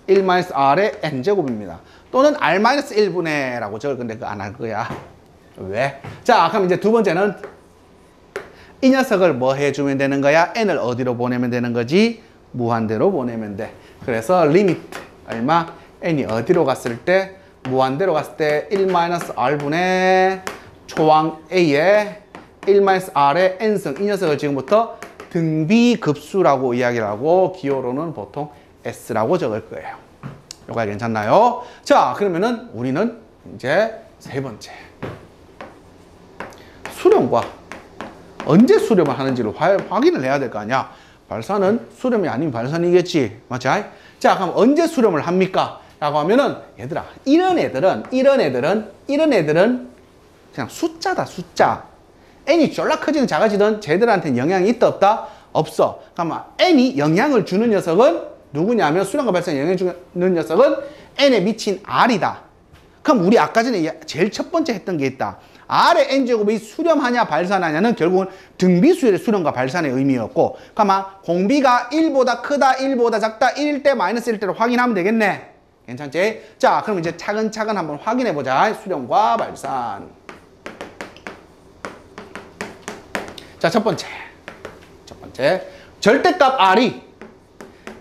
1-R의 N제곱입니다. 또는 R-1분의 라고 적을 건데 그거 안 할 거야. 왜? 자, 그럼 이제 두 번째는 이 녀석을 뭐 해주면 되는 거야? N을 어디로 보내면 되는 거지? 무한대로 보내면 돼. 그래서 리미트 얼마? N이 어디로 갔을 때? 무한대로 갔을 때 1-R분의 초항 A의 1-R의 N승 이 녀석을 지금부터 등비급수라고 이야기를 하고 기호로는 보통 S라고 적을 거예요. 요거 괜찮나요? 자, 그러면은 우리는 이제 세 번째 수렴과 언제 수렴을 하는지를 확인을 해야 될 거 아니야. 발산은 수렴이 아닌 발산이겠지. 맞지? 자, 그럼 언제 수렴을 합니까? 라고 하면은 얘들아, 이런 애들은 그냥 숫자다, 숫자. n이 쫄라 커지든 작아지든 쟤들한테는 영향이 있다 없다? 없어. 그러면 n이 영향을 주는 녀석은 누구냐면 수렴과 발산에 영향을 주는 녀석은 n에 미친 r이다. 그럼 우리 아까 전에 제일 첫 번째 했던 게 있다. r의 n제곱이 수렴하냐 발산하냐는 결국은 등비수열의 수렴과 발산의 의미였고, 그러면 공비가 1보다 크다, 1보다 작다, 1일 때, 마이너스 1일 때로 확인하면 되겠네. 괜찮지? 자, 그럼 이제 차근차근 한번 확인해보자. 수렴과 발산. 자, 첫 번째. 절대값 r이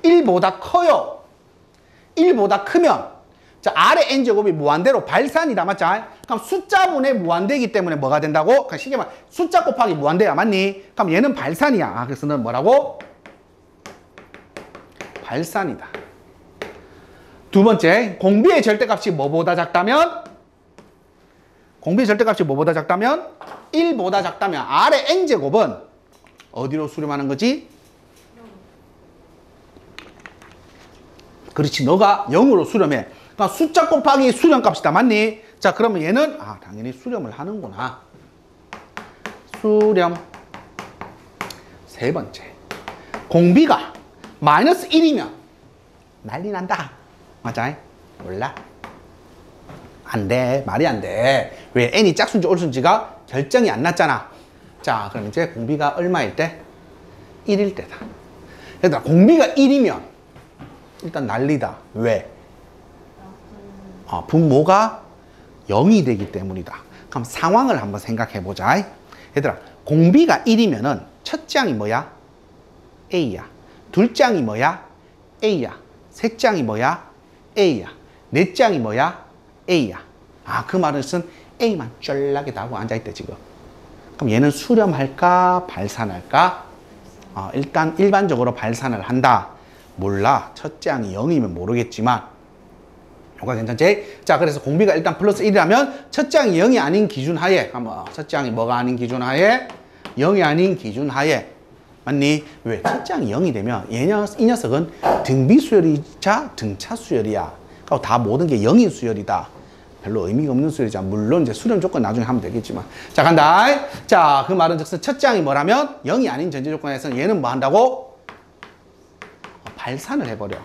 1보다 커요. 1보다 크면, 자, r의 n제곱이 무한대로 발산이다. 맞죠? 그럼 숫자분의 무한대이기 때문에 뭐가 된다고? 그냥 쉽게 말 숫자 곱하기 무한대야. 맞니? 그럼 얘는 발산이야. 그래서 는 뭐라고? 발산이다. 두 번째, 공비의 절대값이 뭐보다 작다면? 공비의 절대값이 뭐보다 작다면? 1보다 작다면 r의 n제곱은 어디로 수렴하는 거지? 그렇지, 너가 0으로 수렴해. 그러니까 숫자 곱하기 수렴값이다. 맞니? 자, 그러면 얘는 당연히 수렴을 하는구나. 수렴. 세 번째, 공비가 마이너스 1이면 난리 난다. 맞아? 몰라? 안 돼. 말이 안 돼. 왜? n이 짝수인지 옳순지가 결정이 안 났잖아. 자, 그럼 이제 공비가 얼마일 때? 1일 때다. 얘들아, 공비가 1이면 일단 난리다. 왜? 분모가 0이 되기 때문이다. 그럼 상황을 한번 생각해 보자. 얘들아, 공비가 1이면은 첫 장이 뭐야? A야. 둘 장이 뭐야? A야. 셋 장이 뭐야? A야. 넷 장이 뭐야? A야. 그 말은 A만 쫄라게 다고 앉아있대, 지금. 그럼 얘는 수렴할까? 발산할까? 일단 일반적으로 발산을 한다. 몰라. 첫 장이 0이면 모르겠지만. 요거 괜찮지? 자, 그래서 공비가 일단 플러스 1이라면 첫 장이 0이 아닌 기준 하에, 첫 장이 뭐가 아닌 기준 하에? 0이 아닌 기준 하에. 맞니? 왜? 첫 장이 0이 되면 이 녀석은 등비수열이자 등차수열이야. 그리고 다 모든 게 0인 수열이다. 별로 의미가 없는 수열이자. 물론 이제 수렴 조건 나중에 하면 되겠지만. 자, 간다. 자, 그 말은 즉슨 첫 장이 뭐라면 0이 아닌 전제 조건에서는 얘는 뭐 한다고? 발산을 해버려.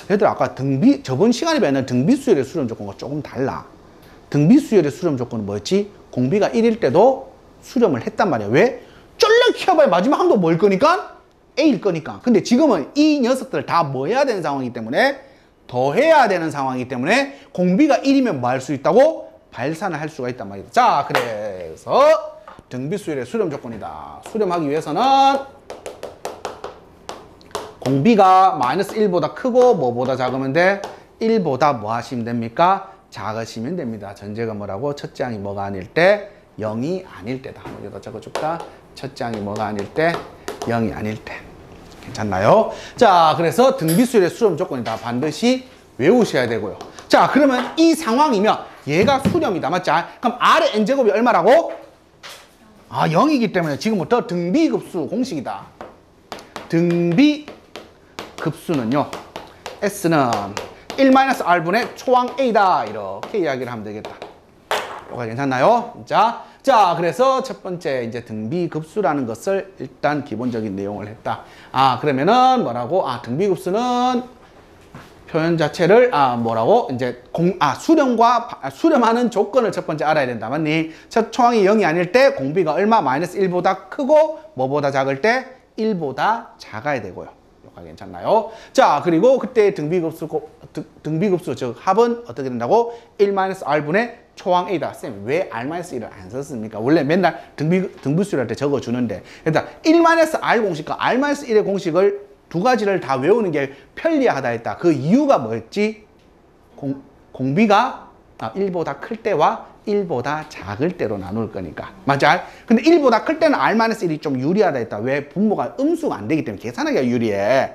얘들 아까 저번 시간에 배웠는 등비수열의 수렴 조건과 조금 달라. 등비수열의 수렴 조건은 뭐였지? 공비가 1일 때도 수렴을 했단 말이야. 왜? 쫄래 키워봐야 마지막 함도 뭘 거니까? A일 거니까. 근데 지금은 이 녀석들을 다 뭐 해야 되는 상황이기 때문에 더해야 되는 상황이기 때문에 공비가 1이면 뭐 할 수 있다고? 발산을 할 수가 있단 말이야. 자, 그래서 등비수열의 수렴 조건이다. 수렴하기 위해서는 공비가 마이너스 1보다 크고 뭐보다 작으면 돼? 1보다 뭐 하시면 됩니까? 작으시면 됩니다. 전제가 뭐라고? 첫 장이 뭐가 아닐 때? 0이 아닐 때다. 여기다 적어줄까? 첫 장이 뭐가 아닐 때? 0이 아닐 때. 괜찮나요? 자, 그래서 등비수열의 수렴 조건이다. 반드시 외우셔야 되고요. 자, 그러면 이 상황이면 얘가 수렴이다. 맞죠? 그럼 R의 N제곱이 얼마라고? 0이기 때문에 지금부터 등비급수 공식이다. 등비급수는요, S는 1-R분의 초항 A다. 이렇게 이야기를 하면 되겠다. 이거 괜찮나요? 자, 그래서 첫 번째 이제 등비급수라는 것을 일단 기본적인 내용을 했다. 그러면은 뭐라고? 등비급수는 표현 자체를 뭐라고 이제 수렴하는 조건을 첫 번째 알아야 된다. 맞니? 첫 초항이 0이 아닐 때 공비가 얼마? 마이너스 1보다 크고 뭐보다 작을 때 1보다 작아야 되고요. 여기가 괜찮나요? 자, 그리고 그때 등비급수 즉 합은 어떻게 된다고? 1-r분의 초항 A다. 쌤, 왜 R-1을 안 썼습니까? 원래 맨날 등비수열 할 때 적어주는데. 일단 1-r 공식과 R-1의 공식을 두 가지를 다 외우는 게 편리하다 했다. 그 이유가 뭐였지? 공비가 1보다 클 때와 1보다 작을 때로 나눌 거니까. 맞아? 근데 1보다 클 때는 R-1이 좀 유리하다 했다. 왜? 분모가 음수가 안 되기 때문에 계산하기가 유리해.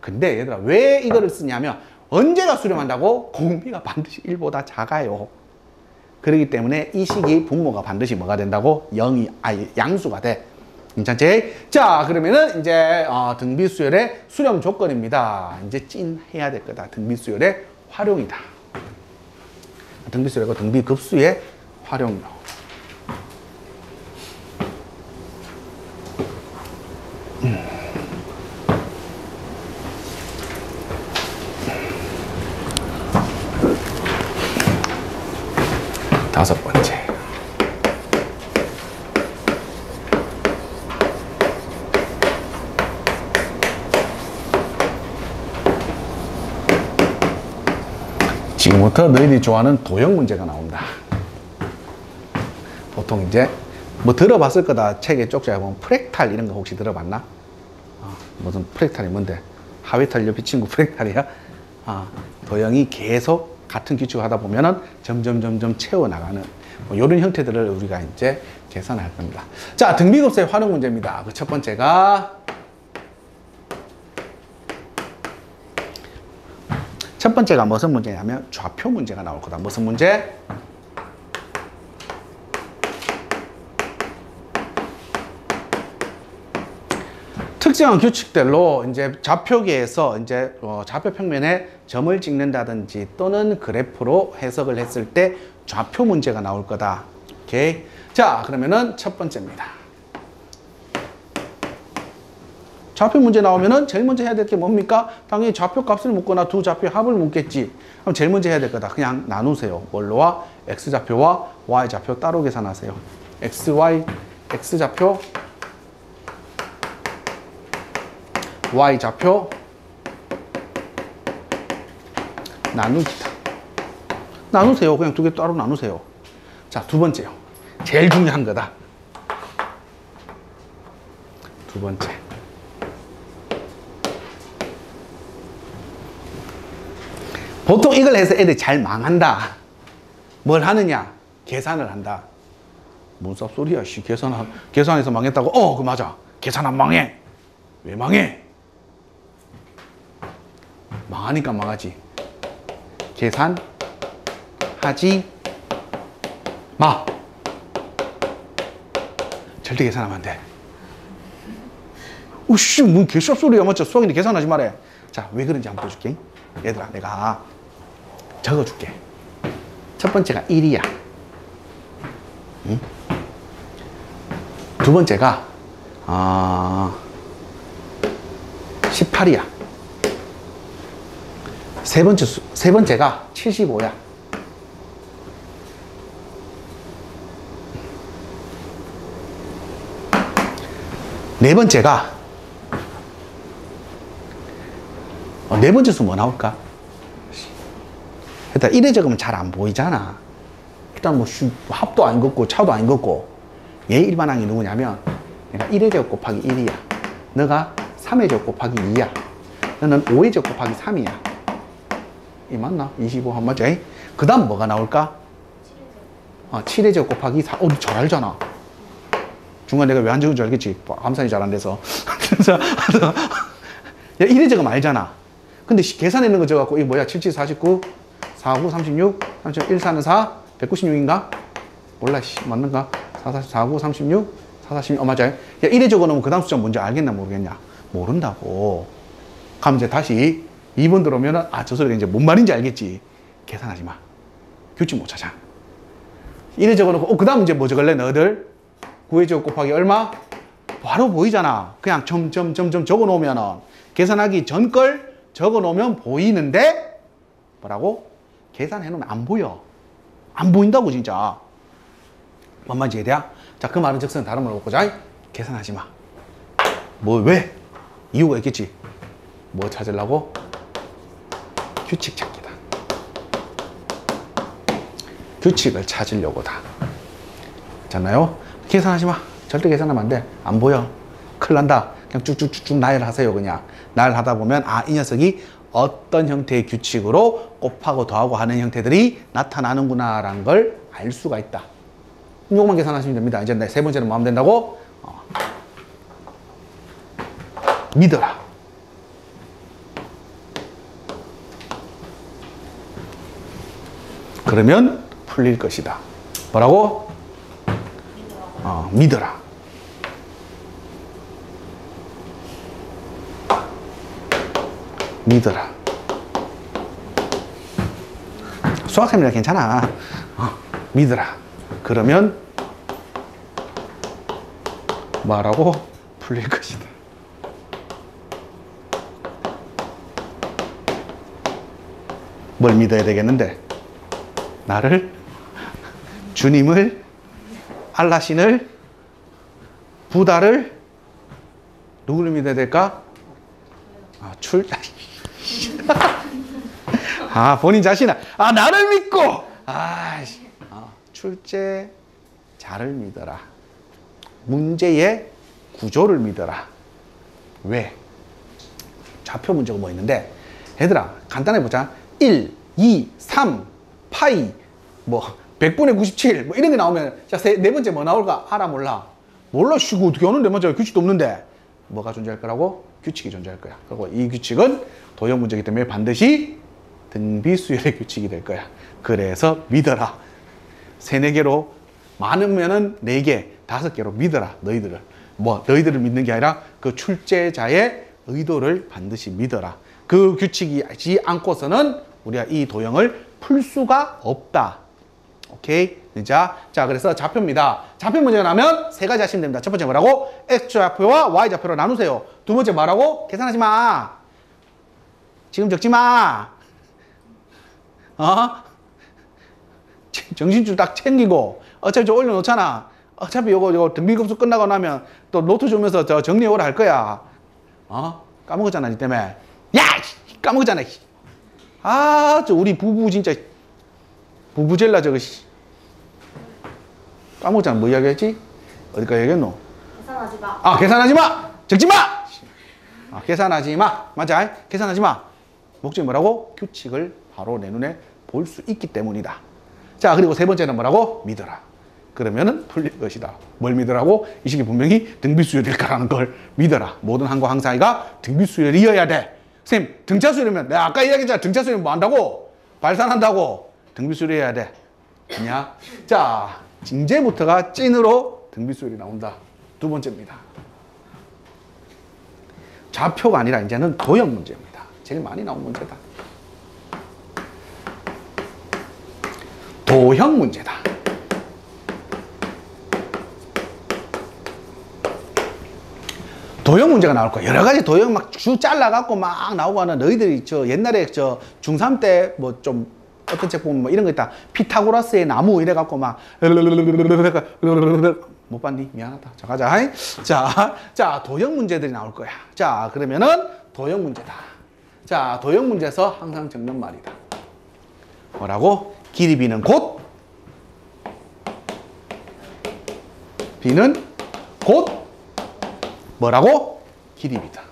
근데 얘들아, 왜 이거를 쓰냐면 언제가 수렴한다고? 공비가 반드시 1보다 작아요. 그렇기 때문에 이 식이 분모가 반드시 뭐가 된다고? 양수가 돼. 괜찮지? 자, 그러면은 이제 등비수열의 수렴 조건입니다. 이제 찐 해야 될 거다. 등비수열의 활용이다. 등비수열과 등비급수의 활용요. 다섯 번째. 지금부터 너희들이 좋아하는 도형 문제가 나온다. 보통 이제 뭐 들어봤을 거다. 책에 쪽지에 보면 프랙탈 이런 거 혹시 들어봤나? 무슨 프랙탈이 뭔데? 하회탈 옆에 친구 프랙탈이야? 도형이 계속 같은 규칙을 하다 보면은 점점 채워나가는 뭐 이런 형태들을 우리가 이제 계산할 겁니다. 자, 등비급수의 활용 문제입니다. 그 첫 번째가 첫 번째가 무슨 문제냐면 좌표 문제가 나올 거다. 무슨 문제? 특정한 규칙들로 이제 좌표계에서 이제 좌표 평면에 점을 찍는다든지 또는 그래프로 해석을 했을 때 좌표 문제가 나올 거다. 오케이. 자, 그러면은 첫 번째입니다. 좌표 문제 나오면은 제일 먼저 해야 될 게 뭡니까? 당연히 좌표 값을 묻거나 두 좌표의 합을 묻겠지. 그럼 제일 먼저 해야 될 거다. 그냥 나누세요. 뭘로와? X좌표와 Y좌표 따로 계산하세요. X좌표, Y좌표 나누기다. 나누세요. 그냥 두 개 따로 나누세요. 자, 두 번째요. 제일 중요한 거다. 두 번째. 보통 이걸 해서 애들이 잘 망한다. 뭘 하느냐? 계산을 한다. 뭔 쌉소리야, 씨. 계산해서 망했다고? 그 맞아. 계산 안 망해. 왜 망해? 망하니까 망하지. 계산하지 마. 절대 계산하면 안 돼. 우씨, 뭔 개쌉소리야. 맞죠? 수학인데 계산하지 말해. 자, 왜 그런지 한번 보여줄게. 얘들아, 내가 적어줄게. 첫 번째가 1이야. 응? 두 번째가 18이야. 세 번째가 75야. 네 번째가 네 번째 수 뭐 나올까? 일단 1에 적으면 잘 안 보이잖아. 일단 뭐 합도 안 긋고 차도 안 긋고 얘 일반항이 누구냐면 내가 1의 제곱 곱하기 1이야. 너가 3의 제곱 곱하기 2야. 너는 5의 제곱 곱하기 3이야. 이 맞나? 25 한 맞지? 그 다음 뭐가 나올까? 7의 제곱 곱하기 4. 너 잘 알잖아. 중간 내가 왜 안 적은 줄 알겠지? 암산이 잘 안 돼서. 그래서 야, 1의 제곱 알잖아. 근데 계산해 있는 거 적어갖고 이게 뭐야? 77, 49, 49, 36, 37, 1, 4는 4, 196인가? 몰라, 맞는가? 4, 4, 49, 36, 4, 46, 맞아요. 야, 1에 적어놓으면 그 다음 숫자 뭔지 알겠나 모르겠냐? 모른다고. 그럼 이제 다시 2번 들어오면은, 저 소리가 이제 뭔 말인지 알겠지? 계산하지 마. 규칙 못 찾아. 1에 적어놓고, 그 다음 이제 뭐 적을래, 너희들? 9의 제곱 곱하기 얼마? 바로 보이잖아. 그냥 점점 적어놓으면은, 계산하기 전 걸 적어놓으면 보이는데, 뭐라고? 계산해 놓으면 안 보여. 안 보인다고 진짜. 뭔 말인지 이해돼? 자, 그 말은 즉슨 다른 말로 보자. 계산하지 마. 뭐 왜? 이유가 있겠지. 뭐 찾으려고? 규칙 찾기다. 규칙을 찾으려고다. 잖아요? 계산하지 마. 절대 계산하면 안 돼. 안 보여. 큰일 난다. 그냥 쭉쭉쭉쭉 나열하세요. 그냥 나열하다 보면 아, 이 녀석이 어떤 형태의 규칙으로 곱하고 더하고 하는 형태들이 나타나는구나 라는 걸 알 수가 있다. 이것만 계산하시면 됩니다. 이제 세 번째는 뭐 하면 된다고? 믿어라. 그러면 풀릴 것이다. 뭐라고? 믿어라. 믿어라. 수학생이라 괜찮아. 믿어라. 그러면 뭐라고? 풀릴 것이다. 뭘 믿어야 되겠는데? 나를, 주님을, 알라신을, 부다를, 누구를 믿어야 될까? 본인 자신을, 나를 믿고, 출제자를 믿어라. 문제의 구조를 믿어라. 왜? 좌표 문제가 뭐 있는데, 얘들아, 간단하게 보자. 1, 2, 3, 파이, 100분의 97, 이런 게 나오면, 자, 네 번째 뭐 나올까? 알아, 몰라? 몰라, 쉬고 어떻게 오는데, 맞아. 규칙도 없는데. 뭐가 존재할 거라고? 규칙이 존재할 거야. 그리고 이 규칙은 도형 문제이기 때문에 반드시 등비수열의 규칙이 될 거야. 그래서 믿어라. 3, 4개로, 많으면은 4개, 5개로 믿어라. 너희들을. 너희들을 믿는 게 아니라 그 출제자의 의도를 반드시 믿어라. 그 규칙이지 않고서는 우리가 이 도형을 풀 수가 없다. 오케이? 자, 그래서 좌표입니다. 좌표 문제가 나면 3가지 하시면 됩니다. 첫 번째 뭐라고? X좌표와 Y좌표로 나누세요. 두 번째 뭐라고? 계산하지 마. 지금 적지 마. 정신줄 딱 챙기고, 어차피 좀 올려놓잖아. 어차피 요거 등비급수 끝나고 나면 또 노트 주면서 정리해 오라 할 거야. 까먹었잖아, 니 때문에. 야! 까먹었잖아. 우리 부부 진짜. 부부젤라 까먹었잖아. 뭐 이야기했지? 어디까지 얘기했노? 계산하지 마. 계산하지 마! 적지 마! 계산하지 마. 맞아? 계산하지 마. 목적이 뭐라고? 규칙을 바로 내 눈에 볼 수 있기 때문이다. 자, 그리고 세 번째는 뭐라고? 믿어라. 그러면은 풀릴 것이다. 뭘 믿으라고? 이 식이 분명히 등비수열일 거라는 걸 믿어라. 모든 항과 항사이가 등비수열이어야 돼. 선생님, 등차수열이면 내가 아까 이야기했잖아. 등차수열이면 뭐 한다고? 발산한다고. 등비수열이어야 돼. 그냥 자, 이제부터가 찐으로 등비수열이 나온다. 두 번째입니다. 좌표가 아니라 이제는 도형 문제입니다. 제일 많이 나온 문제다. 도형 문제다. 도형 문제가 나올 거야. 여러 가지 도형 막 쭉 잘라갖고 막 나오고 하는 너희들이 옛날에 중3 때 좀 어떤 책 보면 이런 거 있다. 피타고라스의 나무 이래갖고 막 못 봤니? 미안하다. 자, 가자. 자, 도형 문제들이 나올 거야. 자, 그러면은 도형 문제다. 자, 도형 문제에서 항상 적는 말이다. 뭐라고? 길이 b는 곧 b는 곧 뭐라고? 길이 b다.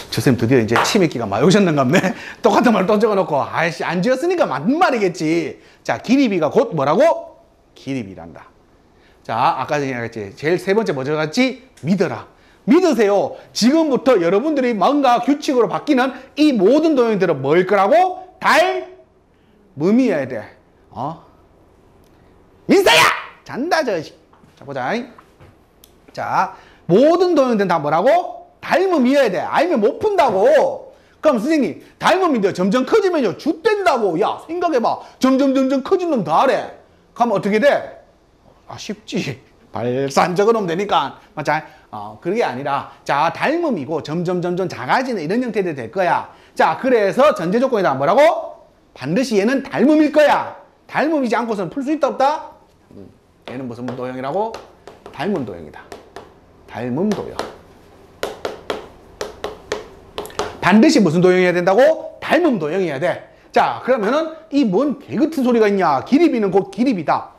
저 쌤 드디어 이제 치맥기가 많이 오셨는갑네. 똑같은 말 또 적어놓고 아이씨 안 지었으니까 맞는 말이겠지. 자, 길이 b가 곧 뭐라고? 길이 b란다. 자, 아까 전에 얘기했지. 제일 세 번째 뭐 적었지? 믿어라. 믿으세요. 지금부터 여러분들이 뭔가 규칙으로 바뀌는 이 모든 도형들은 뭐일 거라고? 닮음이어야 돼. 민서야! 잔다 저씨. 자, 보자. 자, 모든 도형들은 다 뭐라고? 닮음이어야 돼. 아니면 못 푼다고. 그럼 선생님, 닮음인데 점점 커지면요 jut된다고. 야, 생각해봐. 점점 커진 놈 다 하래. 그럼 어떻게 돼? 쉽지. 발산 적어놓으면 되니까. 맞지? 그게 아니라, 자, 닮음이고 점점 작아지는 이런 형태들이 될 거야. 자, 그래서 전제 조건이다. 뭐라고? 반드시 얘는 닮음일 거야. 닮음이지 않고서는 풀 수 있다, 없다? 얘는 무슨 도형이라고? 닮음 도형이다. 닮음 도형. 반드시 무슨 도형이어야 된다고? 닮음 도형이어야 돼. 자, 그러면은 이 뭔 개 같은 소리가 있냐? 기립이는 곧 기립이다.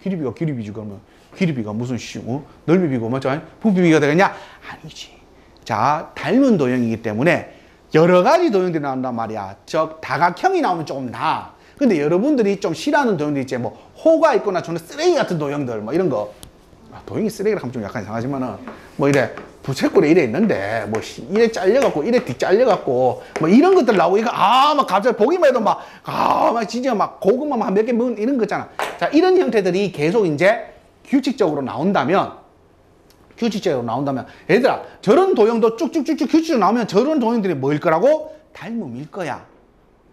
기립이가 기립이지 그러면. 기립이가 무슨 넓이비고 맞죠? 부비비가 되겠냐? 아니지. 자, 닮은 도형이기 때문에 여러 가지 도형들이 나온단 말이야. 즉 다각형이 나오면 조금 나아. 근데 여러분들이 좀 싫어하는 도형들 있지. 뭐 호가 있거나 저는 쓰레기 같은 도형들 뭐 이런 거. 도형이 쓰레기라 하면 좀 약간 이상하지만은 뭐 이래 부채꼴에 이래 있는데 뭐 이래 잘려갖고 이래 뒤 잘려갖고 뭐 이런 것들 나오니까 막 갑자기 보기만 해도 막 진짜 막 고구마 막 몇 개 먹은 이런 거잖아. 자, 이런 형태들이 계속 이제 규칙적으로 나온다면 얘들아 저런 도형도 쭉쭉쭉쭉 규칙적으로 나오면 저런 도형들이 뭐일 거라고? 닮음일 거야.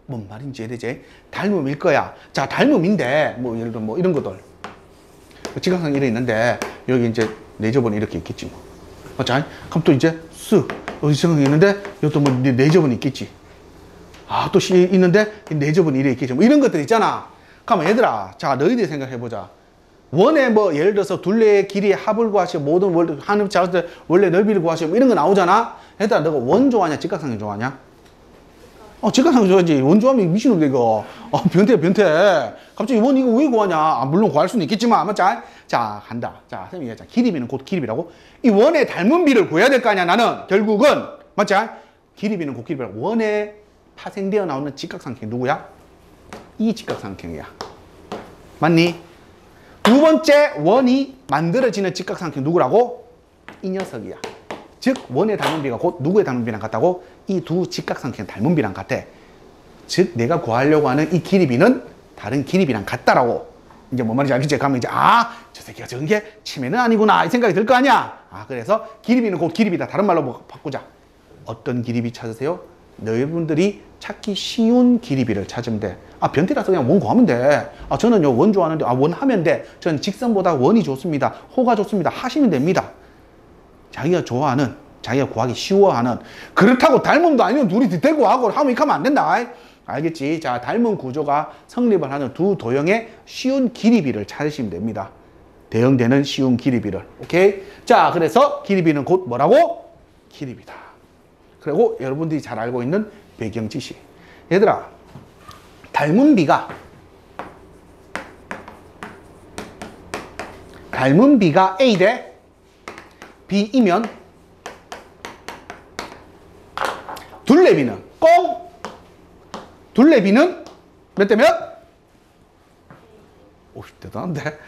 뭔 말인지 이해되지? 닮음일 거야. 자, 닮음인데 뭐 예를 들어 뭐 이런 것들 직각상 이래 있는데 여기 이제 내접은 이렇게 있겠지 뭐. 맞지? 그럼 또 이제 직각상이 있는데 여기 뭐 내접은 있겠지. 또 있는데 내접은 이래 있겠지. 뭐 이런 것들 있잖아. 그러면 얘들아, 자 너희들이 생각해보자. 원의 뭐 예를 들어서 둘레의 길이의 합을 구하시고 모든 하늘 작을 때 원래 넓이를 구하시고 뭐 이런 거 나오잖아. 얘들아 너가 원 좋아하냐 직각상이 좋아하냐? 직각상이 좋아하지. 원 좋아하면 미친놈 이거. 변태. 갑자기 원 이거 왜 구하냐? 물론 구할 수는 있겠지만 맞지? 자 간다. 자 선생님이 자 길이비는 곧 길이비라고. 이 원의 닮은 비를 구해야 될 거 아니야. 나는 결국은 맞지? 길이비는 곧 길이비라고. 원에 파생되어 나오는 직각삼각형이 누구야? 이 직각삼각형이야. 맞니? 두 번째 원이 만들어지는 직각삼각형 누구라고? 이 녀석이야. 즉 원의 닮은비가 곧 누구의 닮은비랑 같다고? 이 두 직각삼각형 닮은비랑 같아. 즉 내가 구하려고 하는 이 길이비는 다른 길이비랑 같다라고. 이제 뭔 말인지 알겠지? 그러면 이제 저 새끼가 적은 게 치매는 아니구나 이 생각이 들 거 아니야. 그래서 길이비는 곧 길이비다. 다른 말로 뭐 바꾸자. 어떤 길이비 찾으세요? 너희분들이 찾기 쉬운 길이비를 찾으면 돼. 변태라서 그냥 원 구하면 돼. 저는요 원 좋아하는데 원 하면 돼. 저는 직선보다 원이 좋습니다. 호가 좋습니다. 하시면 됩니다. 자기가 좋아하는, 자기가 구하기 쉬워하는. 그렇다고 닮음도 아니면 둘이 뒤대고 하고 하면 이렇게 하면 안 된다. 알겠지? 자, 닮은 구조가 성립을 하는 두 도형의 쉬운 길이비를 찾으시면 됩니다. 대형되는 쉬운 길이비를. 오케이? 자, 그래서 길이비는 곧 뭐라고? 길이비다. 그리고 여러분들이 잘 알고 있는 배경 지식. 얘들아, 닮은 비가 A 대 B이면 둘레비는 꽁! 둘레비는 몇 대 몇? 오, 대단한데?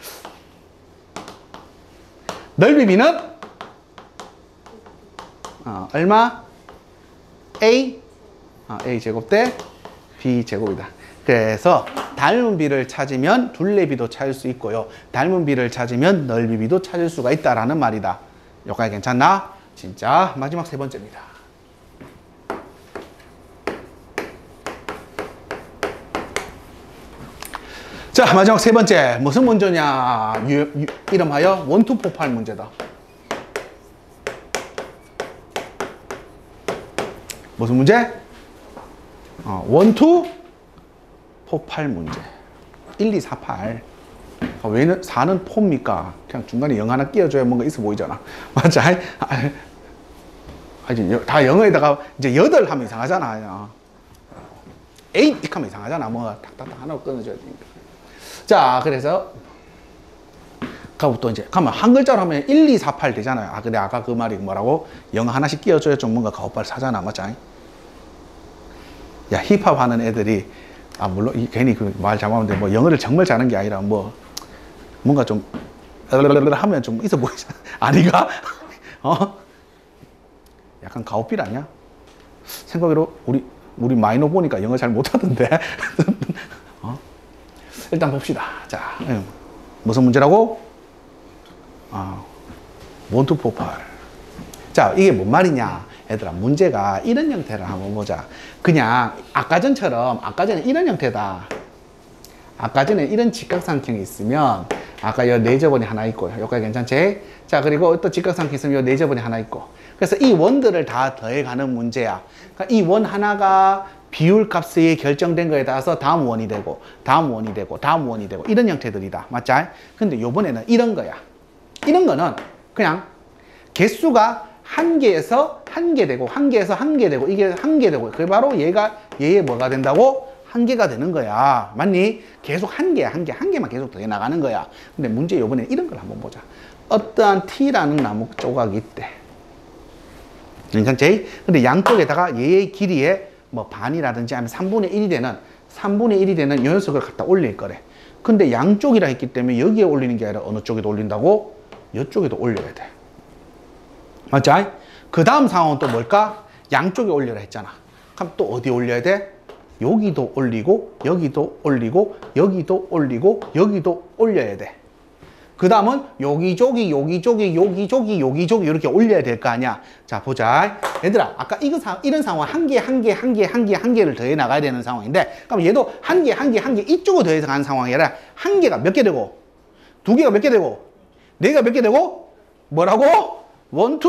넓이비는 얼마? A 제곱 대 B 제곱이다. 그래서 닮은 비를 찾으면 둘레비도 찾을 수 있고요. 닮은 비를 찾으면 넓이비도 찾을 수가 있다라는 말이다. 여기까지 괜찮나? 진짜 마지막 세 번째입니다. 자, 마지막 세 번째. 무슨 문제냐? 이름하여 원투포팔 문제다. 무슨 문제? 원투 포팔 문제. 1, 2, 4, 8. 왜 4는 포입니까? 그냥 중간에 0 하나 끼워줘야 뭔가 있어 보이잖아. 맞지? 다 영어에다가 이제 8 하면 이상하잖아. 8 이렇게 하면 이상하잖아. 뭔가 탁탁탁 하나로 끊어줘야 되니까. 자, 그래서 그리고 또 이제 가면 한 글자로 하면 1, 2, 4, 8 되잖아요. 근데 아까 그 말이 뭐라고? 0 하나씩 끼워줘야 좀 뭔가 가오빨 사잖아. 맞지? 야, 힙합 하는 애들이 물론 괜히 그 말 잘못하는데 뭐 영어를 정말 잘하는 게 아니라 뭐 뭔가 좀 하면 좀 있어 보이잖아. 아니가? 약간 가오필 아니야? 생각으로 우리 마이너 보니까 영어 잘 못하던데. 일단 봅시다. 자, 무슨 문제라고? 원투포팔. 자, 이게 뭔 말이냐? 얘들아, 문제가 이런 형태를 한번 보자. 그냥 아까 전에 이런 형태다. 아까 전에 이런 직각삼각형이 있으면 아까 이 네저번이 하나 있고요. 여기까지 괜찮지? 자, 그리고 또 직각삼기 있으면 이 네저번이 하나 있고. 그래서 이 원들을 다 더해가는 문제야. 그러니까 이 원 하나가 비율 값이 결정된 거에 따라서 다음 원이 되고, 다음 원이 되고, 다음 원이 되고, 이런 형태들이다. 맞지? 근데 요번에는 이런 거야. 이런 거는 그냥 개수가 한 개에서 한 개 되고, 한 개에서 한 개 되고, 이게 한 개 되고, 그게 바로 얘의 뭐가 된다고? 한 개가 되는 거야. 맞니? 계속 한 개만 계속 더해 나가는 거야. 근데 문제 요번에 이런 걸 한번 보자. 어떠한 T라는 나무 조각이 있대. 괜찮지? 근데 양쪽에다가 얘의 길이의 뭐 반이라든지 아니면 3분의 1이 되는 이 녀석을 갖다 올릴 거래. 근데 양쪽이라 했기 때문에 여기에 올리는 게 아니라 어느 쪽에도 올린다고? 이쪽에도 올려야 돼. 맞지? 그 다음 상황은 또 뭘까? 양쪽에 올려라 했잖아. 그럼 또 어디 올려야 돼? 여기도 올리고, 여기도 올리고, 여기도 올리고, 여기도 올려야 돼. 그 다음은 여기저기 이렇게 올려야 될 거 아니야. 자, 보자. 얘들아, 아까 이런 상황 한 개를 더해 나가야 되는 상황인데, 그럼 얘도 한 개 이쪽으로 더해서 가는 상황이 아니라 한 개가 몇 개 되고, 두 개가 몇 개 되고, 네 개가 몇 개 되고, 뭐라고? 1, 2,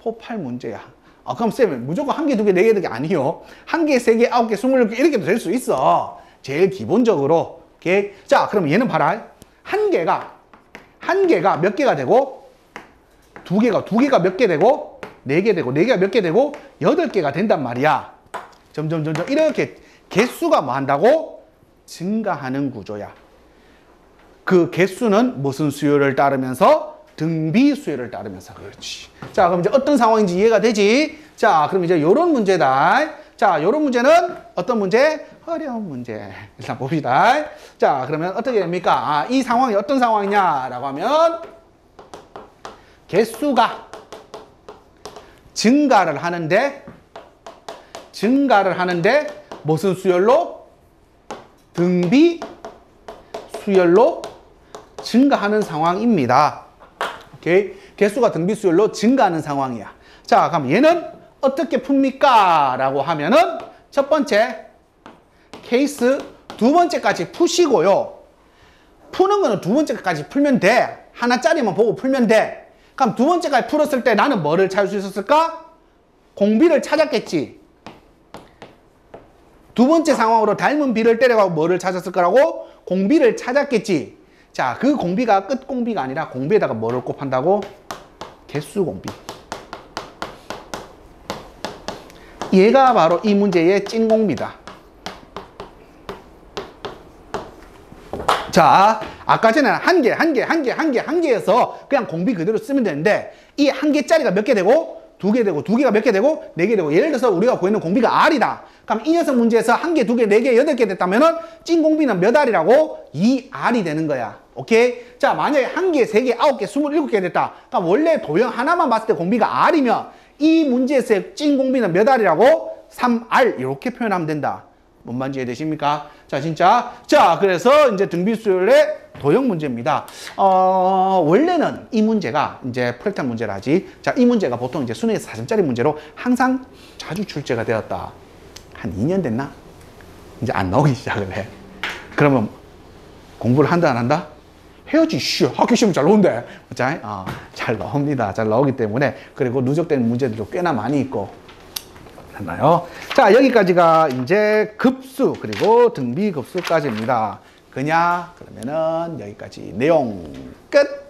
4, 8 문제야. 아, 그럼 쌤, 무조건 한 개, 두 개, 네 개, 개 아니요. 한 개, 세 개, 9개, 26개 이렇게도 될 수 있어. 제일 기본적으로. 오케이? 자, 그럼 얘는 봐라. 한 개가 몇 개가 되고, 두 개가 몇 개 되고, 네 개 되고, 네 개가 몇 개 되고, 8개가 된단 말이야. 점점 이렇게 개수가 뭐 한다고? 증가하는 구조야. 그 개수는 무슨 수요를 따르면서? 등비 수요를 따르면서. 그렇지. 자, 그럼 이제 어떤 상황인지 이해가 되지? 자, 그럼 이제 요런 문제다. 자, 요런 문제는 어떤 문제? 어려운 문제. 일단 봅시다. 자, 그러면 어떻게 됩니까? 아, 이 상황이 어떤 상황이냐라고 하면 개수가 증가를 하는데 무슨 수열로? 등비 수열로 증가하는 상황입니다. 오케이? 개수가 등비 수열로 증가하는 상황이야. 자, 그럼 얘는 어떻게 풉니까? 라고 하면은 첫 번째 케이스 두 번째까지 푸시고요. 푸는 거는 두 번째까지 풀면 돼. 하나짜리만 보고 풀면 돼. 그럼 두 번째까지 풀었을 때 나는 뭐를 찾을 수 있었을까? 공비를 찾았겠지. 두 번째 상황으로 닮은 비를 때려가고 뭐를 찾았을 거라고? 공비를 찾았겠지. 자, 그 공비가 끝 공비가 아니라 공비에다가 뭐를 곱한다고? 개수 공비. 얘가 바로 이 문제의 찐 공비다. 자, 아까 전에 한 개에서 그냥 공비 그대로 쓰면 되는데 이 한 개짜리가 몇 개 되고 두 개 되고 두 개가 몇 개 되고 네 개 되고 예를 들어서 우리가 구했는 공비가 R이다. 그럼 이 녀석 문제에서 한 개, 두 개, 네 개, 8개 됐다면은 찐 공비는 몇 R이라고? 2R이 되는 거야. 오케이? 자, 만약에 한 개, 세 개, 9개, 27개 됐다. 그럼 원래 도형 하나만 봤을 때 공비가 R이면 이 문제에서의 찐 공비는 몇 R이라고? 3R 이렇게 표현하면 된다. 뭔 말인지 이해되십니까? 자, 진짜. 자, 그래서 이제 등비수열의 도형 문제입니다. 원래는 이 문제가 이제 프랙탈 문제라지. 자, 이 문제가 보통 이제 수능에서 4점짜리 문제로 항상 자주 출제가 되었다. 한 2년 됐나? 이제 안 나오기 시작을 해. 그러면 공부를 한다, 안 한다? 해야지, 씨. 학교 시험 잘 나온대. 자, 잘 나옵니다. 잘 나오기 때문에. 그리고 누적되는 문제들도 꽤나 많이 있고. 됐나요? 자, 여기까지가 이제 급수 그리고 등비급수까지입니다. 그러면은 여기까지 내용 끝!